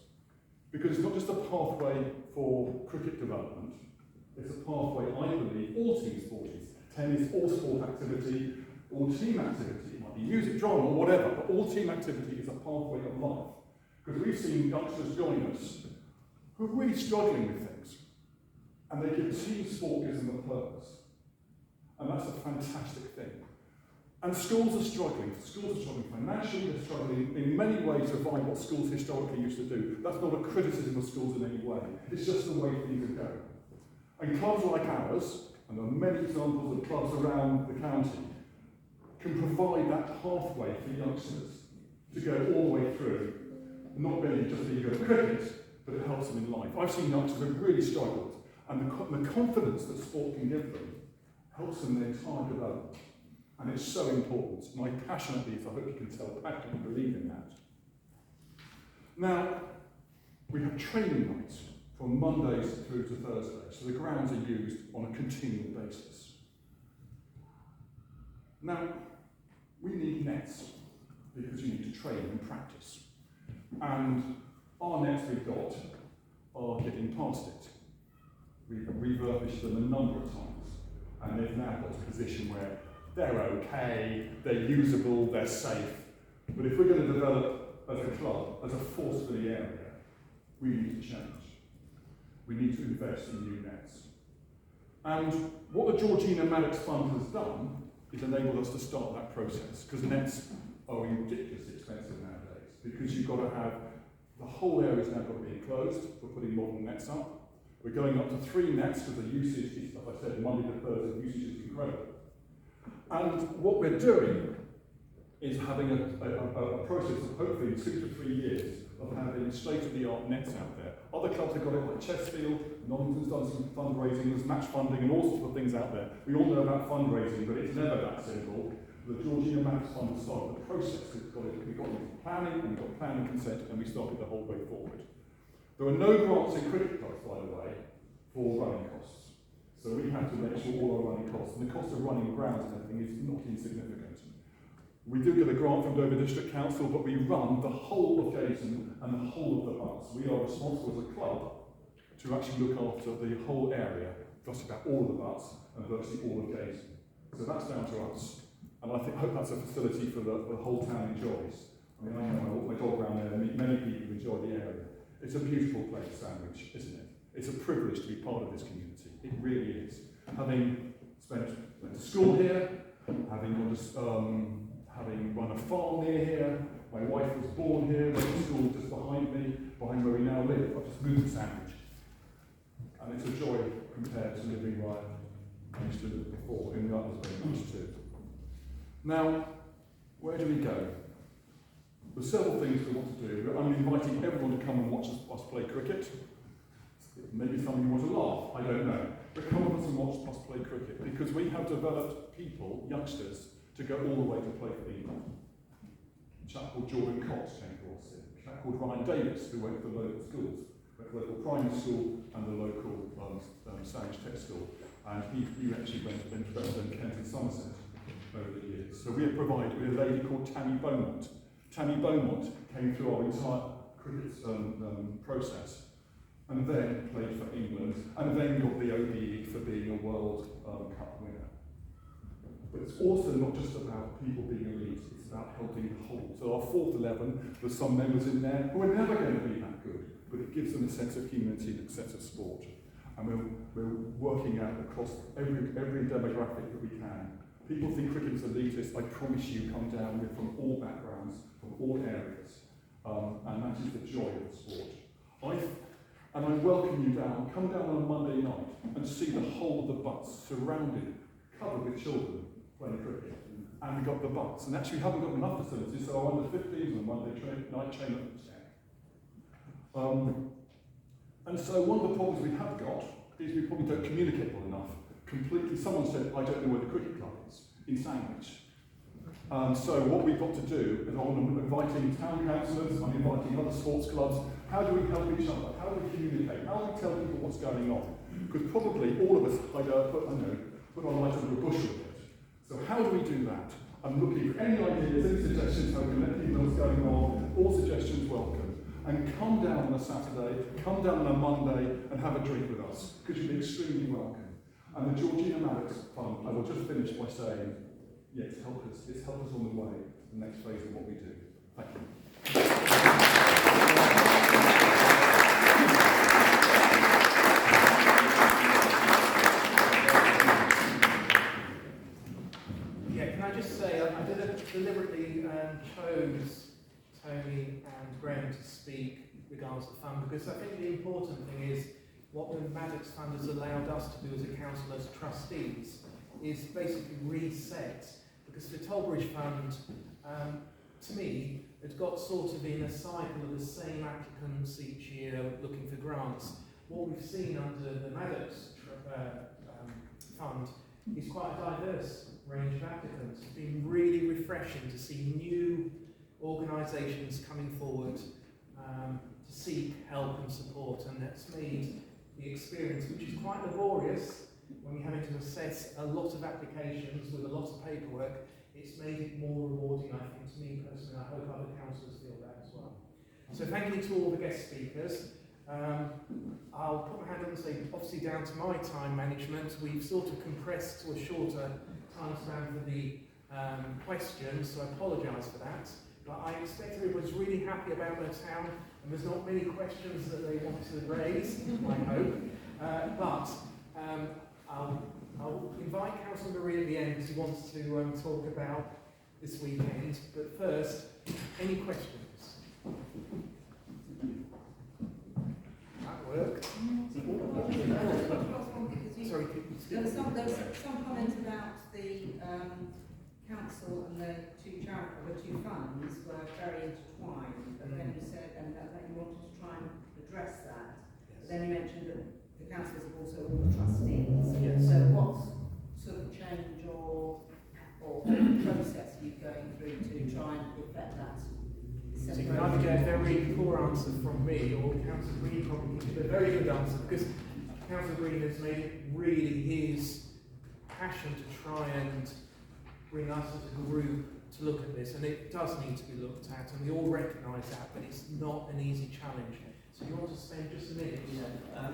S11: because it's not just a pathway for cricket development, it's a pathway, I believe, all team sport is. Tennis, all sport activity, all team activity, it might be music, drama, or whatever, but all team activity is a pathway of life. Because we've seen youngsters join us who are really struggling with things, and they give team sport gives them a purpose. And that's a fantastic thing. And schools are struggling. Schools are struggling financially, they're struggling in many ways to find what schools historically used to do. That's not a criticism of schools in any way. It's just the way things are going. And clubs like ours, and there are many examples of clubs around the county, can provide that pathway for youngsters to go all the way through. Not really just that you go to cricket, but it helps them in life. I've seen youngsters who have really struggled, and the confidence that sport can give them helps them their entire development. And it's so important. And I passionately, as I hope you can tell, passionately believe in that. Now, we have training nights from Mondays through to Thursdays, so the grounds are used on a continual basis. Now, we need nets, because you need to train and practice. And our nets we've got are getting past it. We've refurbished them a number of times, and they've now got a position where they're okay, they're usable, they're safe. But if we're going to develop as a club, as a force for the area, we need to change. We need to invest in new nets. And what the Georgina Maddox Fund has done is enabled us to start that process, because nets are ridiculously expensive nowadays, because you've got to have, the whole area's now got to be enclosed for putting modern nets up. We're going up to 3 nets because the usage is, as I said, Monday to Thursday, the usage is incredible. And what we're doing is having a process of hopefully 2 to 3 years of having state-of-the-art nets out there. Other clubs have got it like Chesfield, Nottingham's done some fundraising, there's match funding and all sorts of things out there. We all know about fundraising, but it's never that simple. The Georgina Maddox Fund has started the process. We've got into planning, and we've got planning consent, and we started the whole way forward. There are no grants in cricket clubs, by the way, for running costs. So we have to make sure all our running costs, and the cost of running grounds and everything is not insignificant. We do get a grant from Dover District Council, but we run the whole of Gayton and the whole of the butts. We are responsible as a club to actually look after the whole area, just about all of the butts and virtually all of Gayton. So that's down to us. And I hope that's a facility for the whole town enjoys. I mean, I know I walk my dog around there and meet many people who enjoy the area. It's a beautiful place, Sandwich, isn't it? It's a privilege to be part of this community. It really is. Having went to school here, having run a farm near here, my wife was born here, went to school just behind me, behind where we now live. I've just moved to Sandwich. And it's a joy compared to living where I used to live before, in the others very much too. Now, where do we go? There's several things we want to do. I'm inviting everyone to come and watch us play cricket. Maybe some of you want to laugh, I don't know. But come with us and watch us play cricket, because we have developed people, youngsters, to go all the way to play for England. A chap called Jordan Cox came to us, a chap called Ryan Davis, who went to the local schools. local primary school and the local Sandwich Tech School. And he actually went to represent Kent and Somerset over the years. So we have provided with a lady called Tammy Beaumont. Tammy Beaumont came through our entire cricket process and then played for England and then got the OBE for being a World Cup winner. But it's also not just about people being elite, it's about helping the whole. So our fourth 11, there's some members in there who are never going to be that good, but it gives them a sense of humanity and a sense of sport. And we're working out across every demographic that we can. People think cricket is elitist. I promise you, come down with from all backgrounds, from all areas. And that is the joy of the sport. And I welcome you down. Come down on a Monday night and see the whole of the butts surrounded, covered with children playing cricket. And we've got the butts. And actually we haven't got enough facilities, so our under-15s on Monday night train at 10. And so one of the problems we have got is we probably don't communicate well enough. Completely, someone said, I don't know where the cricket club is in Sandwich. So what we've got to do is I'm inviting town councillors, I'm inviting other sports clubs. How do we help each other? How do we communicate? How do we tell people what's going on? Because probably all of us put our light under a bushel with it. So how do we do that? I'm looking for any ideas, any suggestions how we can let people know what's going on. All suggestions welcome. And come down on a Saturday, come down on a Monday and have a drink with us, because you'll be extremely welcome. And the Georgina Maddox Fund, I will just finish by saying, yeah, it's helped us on the way to the next phase of what we do. Thank you.
S2: Yeah, can I just say, I deliberately chose Tony and Graham to speak regards to the fund, because I think the important thing is what the Maddox Fund has allowed us to do as a council, as trustees, is basically reset, because the Tollbridge Fund, to me, had got sort of in a cycle of the same applicants each year looking for grants. What we've seen under the Maddox Fund is quite a diverse range of applicants. It's been really refreshing to see new organisations coming forward to seek help and support, and that's made the experience, which is quite laborious when you're having to assess a lot of applications with a lot of paperwork, it's made it more rewarding, I think, to me personally. I hope other councillors feel that as well. So thank you to all the guest speakers. I'll put my hand on and say, obviously down to my time management, we've sort of compressed to a shorter time span for the questions, so I apologise for that. But I expect everybody's really happy about their town, and there's not many questions that they want to raise, I hope. I'll invite Councillor Marie at the end because he wants to talk about this weekend. But first, any questions? That worked. Sorry,
S12: there was some comment about the council and the two funds were very intertwined, but then you said that you wanted to try and address that. But then you mentioned that the councillors are also all the trustees.
S2: Yes.
S12: So what sort of change or process are you going through to try and effect that?
S2: So you can either get a very poor answer from me, or Councillor Green probably can give a very good answer, because Councillor Green has made it really his passion to try and bring us as a group to look at this, and it does need to be looked at, and we all recognise that, but it's not an easy challenge. So you want to spend just a minute?
S5: Yeah.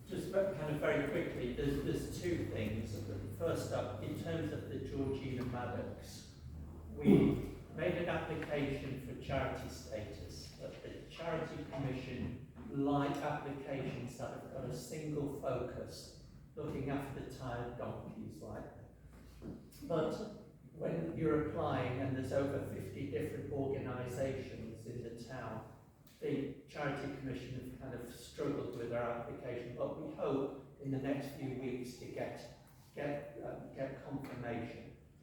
S5: Just kind of very quickly, there's two things. First up, in terms of the Georgina Maddox, we made an application for charity status, but the Charity Commission like applications that have got a single focus, looking after tired donkeys like that. But when you're applying and there's over 50 different organisations in the town, the Charity Commission have kind of struggled with their application, but we hope in the next few weeks to get confirmation.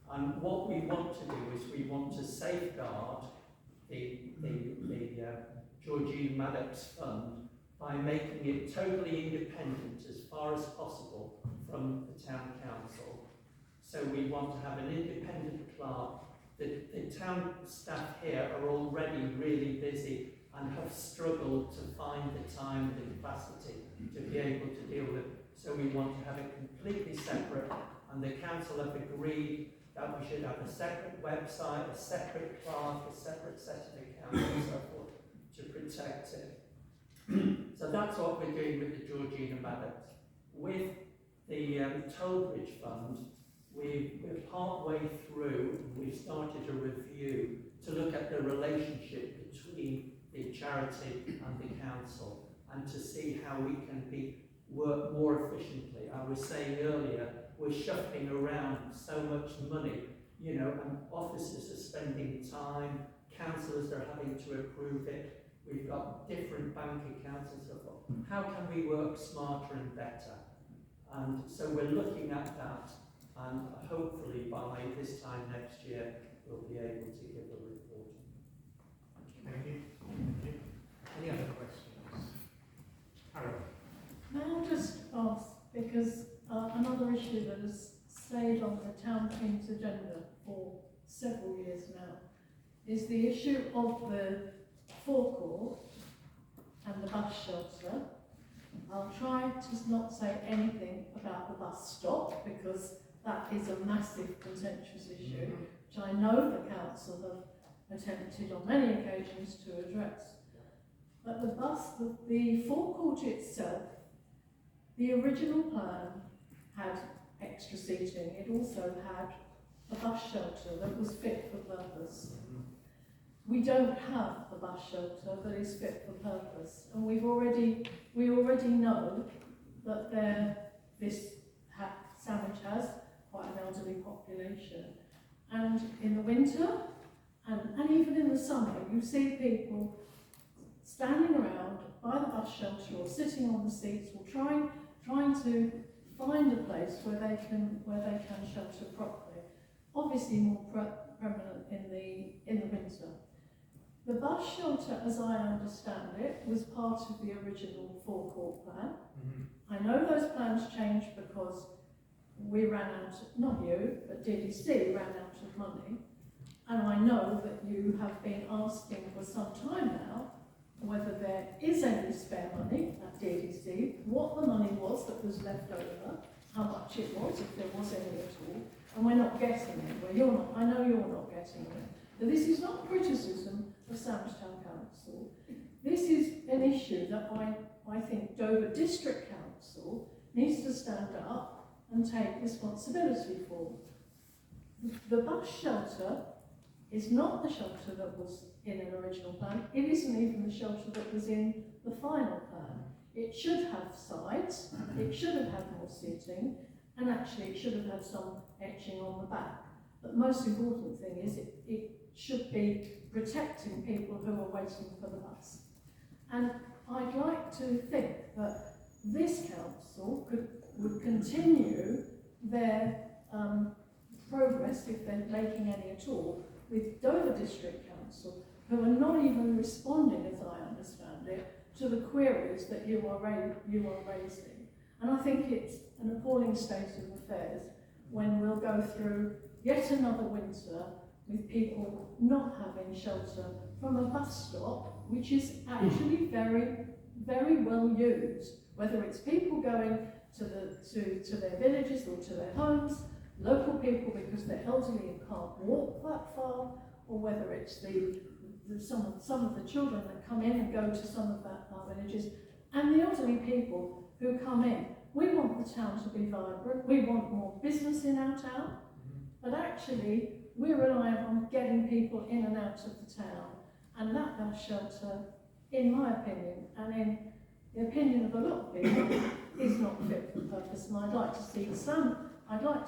S5: And what we want to do is we want to safeguard the Georgina Maddox Fund by making it totally independent as far as possible from the town council. So we want to have an independent clerk. The town staff here are already really busy and have struggled to find the time and the capacity to be able to deal with it. So we want to have it completely separate, and the council have agreed that we should have a separate website, a separate clerk, a separate set of accounts and so forth to protect it. So that's what we're doing with the Georgina Maddox. With the Toll Bridge Fund, we're part way through, and we've started a review to look at the relationship between the charity and the council, and to see how we can work more efficiently. I was saying earlier, we're shuffling around so much money, you know, and officers are spending time, councillors are having to approve it, we've got different bank accounts and so forth. How can we work smarter and better? And so we're looking at that, and hopefully by this time next year, we'll be able to give a report.
S2: Thank you. Thank you. Any other questions? Harold?
S7: May I just ask, because another issue that has stayed on the town team's agenda for several years now is the issue of the forecourt and the bus shelter. I'll try to not say anything about the bus stop, because that is a massive contentious issue, which I know the council have attempted on many occasions to address. But the forecourt itself, the original plan had extra seating. It also had a bus shelter that was fit for purpose. We don't have a bus shelter that is fit for purpose, and we already know that Sandwich has quite an elderly population, and in the winter and even in the summer, you see people standing around by the bus shelter or sitting on the seats or trying to find a place where they can shelter properly. Obviously more prominent in the winter. The bus shelter, as I understand it, was part of the original forecourt plan. I know those plans changed because we ran out, not you, but DDC ran out of money. And I know that you have been asking for some time now whether there is any spare money at DDC, what the money was that was left over, how much it was, if there was any at all, and we're not getting it. Well, I know you're not getting it. But this is not criticism of Sandwich Town Council. This is an issue that I think Dover District Council needs to stand up and take responsibility for. The bus shelter is not the shelter that was in an original plan. It isn't even the shelter that was in the final plan. It should have sides, it should have had more seating, and actually it should have had some etching on the back. But the most important thing is it should be protecting people who are waiting for the bus. And I'd like to think that this council would continue their progress, if they're making any at all, with Dover District Council, who are not even responding, as I understand it, to the queries that you are raising. And I think it's an appalling state of affairs when we'll go through yet another winter with people not having shelter from a bus stop, which is actually very, very well used, whether it's people going to their villages or to their homes, local people because they're elderly and can't walk that far, or whether it's some of the children that come in and go to some of our villages, and the elderly people who come in. We want the town to be vibrant, we want more business in our town, but actually we're reliant on getting people in and out of the town, and that bus shelter, in my opinion, and in the opinion of a lot of people, is not fit for purpose. And I'd like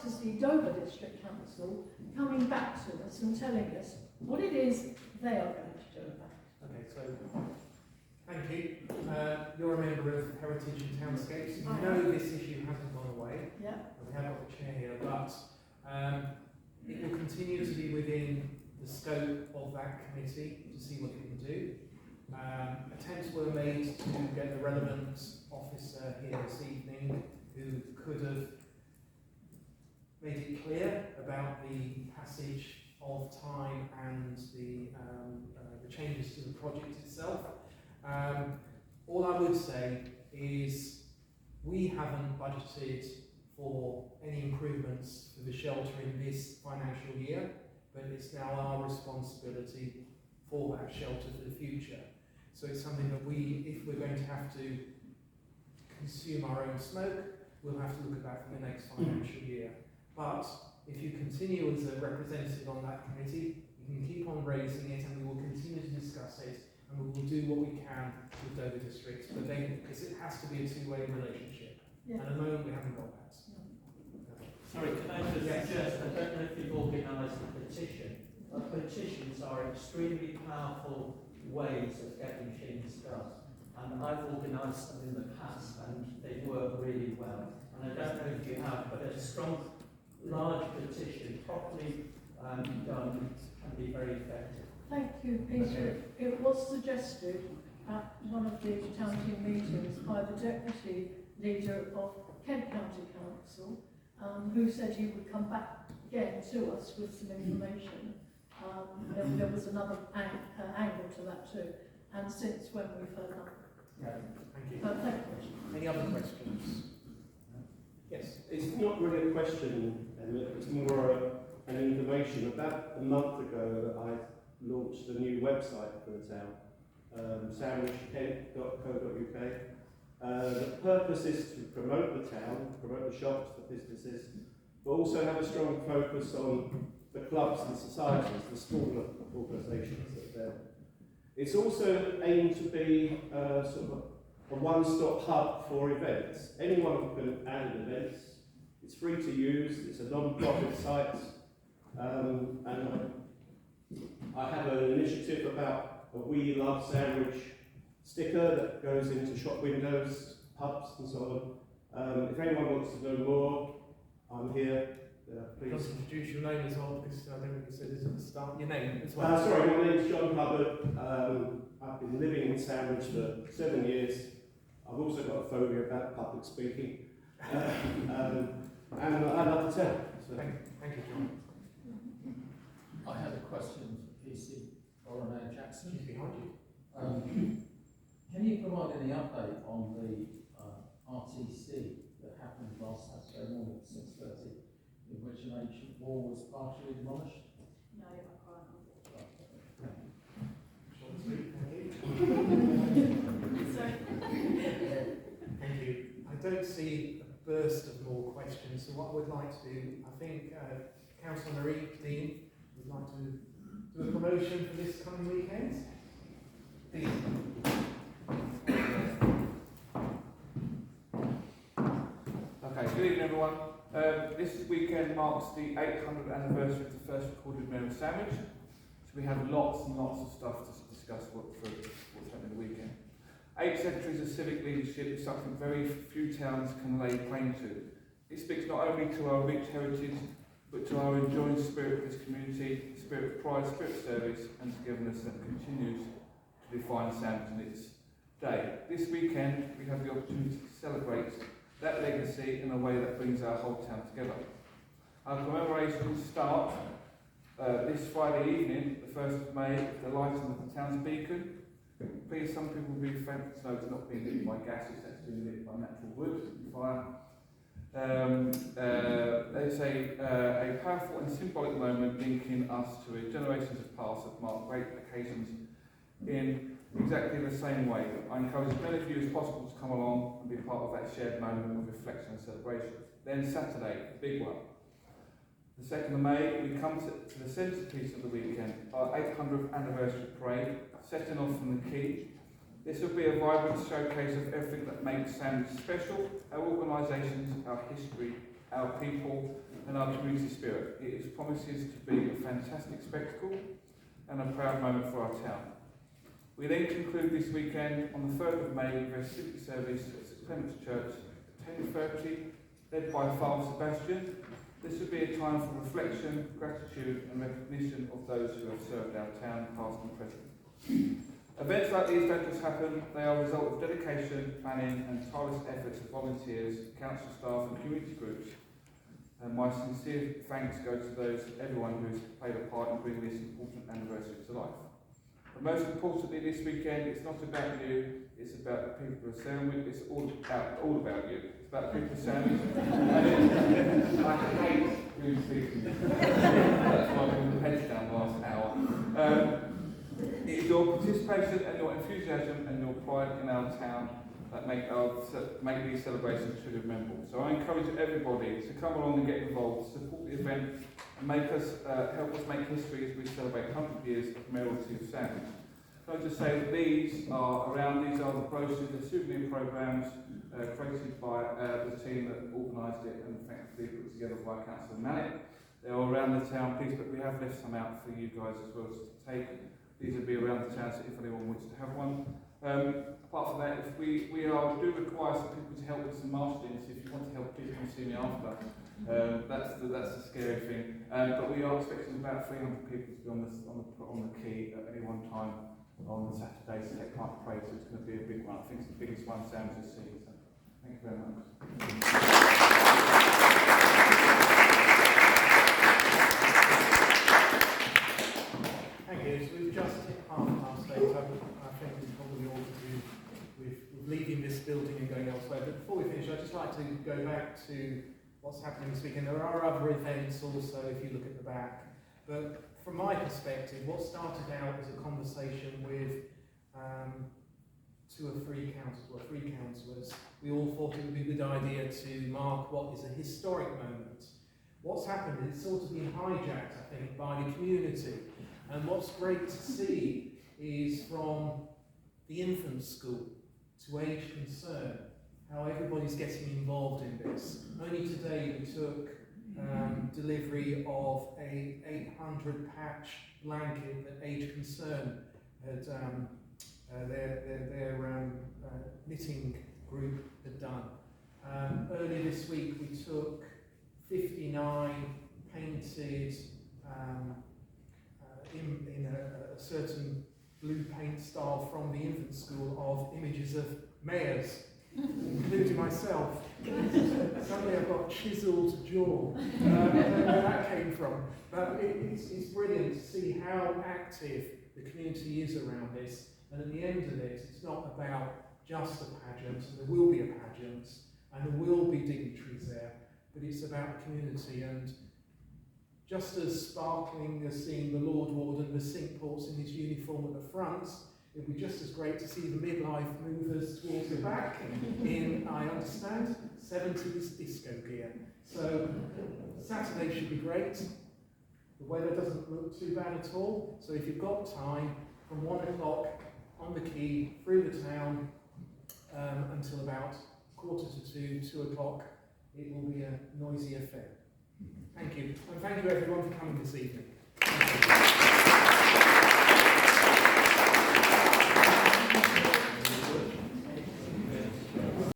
S7: to see Dover District Council coming back to us and telling us what it is they are going to do about it.
S2: Okay, so thank you. You're a member of Heritage and Townscapes. You know this issue hasn't gone away.
S7: Yeah.
S2: We have got the chair here, but it will continue to be within the scope of that committee to see what it can do. Attempts were made to get the relevant officer here this evening who could have made it clear about the passage of time and the changes to the project itself. All I would say is we haven't budgeted for any improvements for the shelter in this financial year, but it's now our responsibility for that shelter for the future. So it's something that we, if we're going to have to consume our own smoke, we'll have to look at that for the next financial year. But if you continue as a representative on that committee, you can keep on raising it and we will continue to discuss it and we will do what we can with Dover District, but then, because it has to be a two-way relationship.
S7: Yeah.
S2: And at the moment we haven't got that.
S5: Sorry, can I just
S2: Yes.
S5: suggest, I don't know if you've organised a petition, but petitions are extremely powerful ways of getting things done. And I've organised them in the past and they work really well. And I don't know if you have, but a strong, large petition, properly done, can be very effective.
S7: Thank you, Peter. It was suggested at one of the town team meetings by the deputy leader of Kent County Council, who said he would come back again to us with some information. There was another angle to that too, and since when we've heard nothing.
S2: Okay, thank you.
S7: Thank you.
S2: Any other questions? Yes.
S13: It's not really a question, Emmett, it's more an information. About a month ago, I launched a new website for the town, sandwichkent.co.uk. The purpose is to promote the town, promote the shops, the businesses, but also have a strong focus on the clubs and societies, the smaller organisations that are there. It's also aimed to be sort of a one-stop hub for events. Anyone can add events. It's free to use. It's a non-profit site, and I have an initiative about a We Love Sandwich sticker that goes into shop windows, pubs, and so on. If anyone wants to know more, I'm here. Please.
S2: Just introduce your name as well, because I don't think you said this at the start. Your name as well.
S13: Sorry, my name's John Hubbard. I've been living in Sandwich for 7 years. I've also got a phobia about public speaking. And I love the town. So.
S2: Thank you, John.
S8: I had a question for PC Mayor Jackson.
S2: She's behind you.
S8: Can you provide any update on the RTC that happened last Saturday morning at 6:30, in which an ancient wall was partially demolished?
S9: No, I can't.
S2: Thank you. I don't see a burst of more questions, so what I would like to do, I think Councillor Marie Dean would like to do a promotion for this coming weekend. Dean.
S14: Okay, good evening everyone. This weekend marks the 800th anniversary of the first recorded mayor of Sandwich. So we have lots and lots of stuff to discuss what's happening the weekend. 8 centuries of civic leadership is something very few towns can lay claim to. It speaks not only to our rich heritage, but to our enjoying spirit of this community, spirit of pride, spirit of service and togetherness that continues to define Sandwich in its day. This weekend we have the opportunity to celebrate that legacy in a way that brings our whole town together. Our commemorations start this Friday evening, the 1st of May, with the lighting of the town's beacon. Please, some people will be offended to know it's not being lit by gas, it's actually lit by natural wood and fire. There's a powerful and symbolic moment linking us to generations of past that mark great occasions in exactly the same way. I encourage as many of you as possible to come along and be part of that shared moment of reflection and celebration. Then Saturday, the big one. The 2nd of May, we come to the centrepiece of the weekend, our 800th anniversary parade, setting off from the quay. This will be a vibrant showcase of everything that makes Sandwich special, our organisations, our history, our people and our community spirit. It promises to be a fantastic spectacle and a proud moment for our town. We then conclude this weekend on the 3rd of May with a civic service at St Clement's Church at 10:30, led by Father Sebastian. This will be a time for reflection, gratitude and recognition of those who have served our town, past and present. Events like these don't just happen, they are a result of dedication, planning and tireless efforts of volunteers, council staff and community groups. And my sincere thanks go to everyone who's played a part in bringing this important anniversary to life. But most importantly this weekend, it's not about you, it's about the people of Sandwich, it's all about you. It's about the people of Sandwich. And I hate really speaking. That's why I've been with the heads down the last hour. It is your participation and your enthusiasm and your pride in our town that make these celebrations truly memorable. So I encourage everybody to come along and get involved, support the event, and help us make history as we celebrate 100 years of Mayoralty of Sandwich. Can I just say that these are the brochures, the souvenir programmes created by the team that organised it and thankfully put together by Councillor Mallet. They are around the town piece, but we have left some out for you guys as well to take. These will be around the town, so if anyone wants to have one. Apart from that, if we do require some people to help with some marshalling, so if you want to help, please come see me after. That's the scary thing. But we are expecting about 300 people to be on the quay at any one time on the Saturday to take part in the parade, so it's going to be a big one. I think it's the biggest one Sandwich has seen. So thank you very much.
S2: Thank you. So we've just hit 8:30. I think we probably ought to do with leaving this building and going elsewhere. But before we finish, I'd just like to go back to what's happening this weekend. There are other events also, if you look at the back. But from my perspective, what started out as a conversation with three councillors, we all thought it would be a good idea to mark what is a historic moment. What's happened is it's sort of been hijacked, I think, by the community. And what's great to see is from the infant school to age concern, how everybody's getting involved in this. Only today we took delivery of a 800 patch blanket that Age Concern had their knitting group had done. Earlier this week we took 59 painted in a certain blue paint style from the infant school of images of mayors, including myself. Suddenly I've got chiselled jaw. I don't know where that came from. But it's brilliant to see how active the community is around this. And at the end of it, it's not about just a pageant, and there will be a pageant, and there will be dignitaries there, but it's about the community. And just as sparkling as seeing the Lord Warden, the Cinque-Ports in his uniform at the front, it would be just as great to see the midlife movers towards the back in, I understand, 70s disco gear. So Saturday should be great. The weather doesn't look too bad at all. So if you've got time, from 1 o'clock on the quay, through the town, until about 1:45, 2 o'clock, it will be a noisy affair. Thank you. And thank you everyone for coming this evening. Thank you.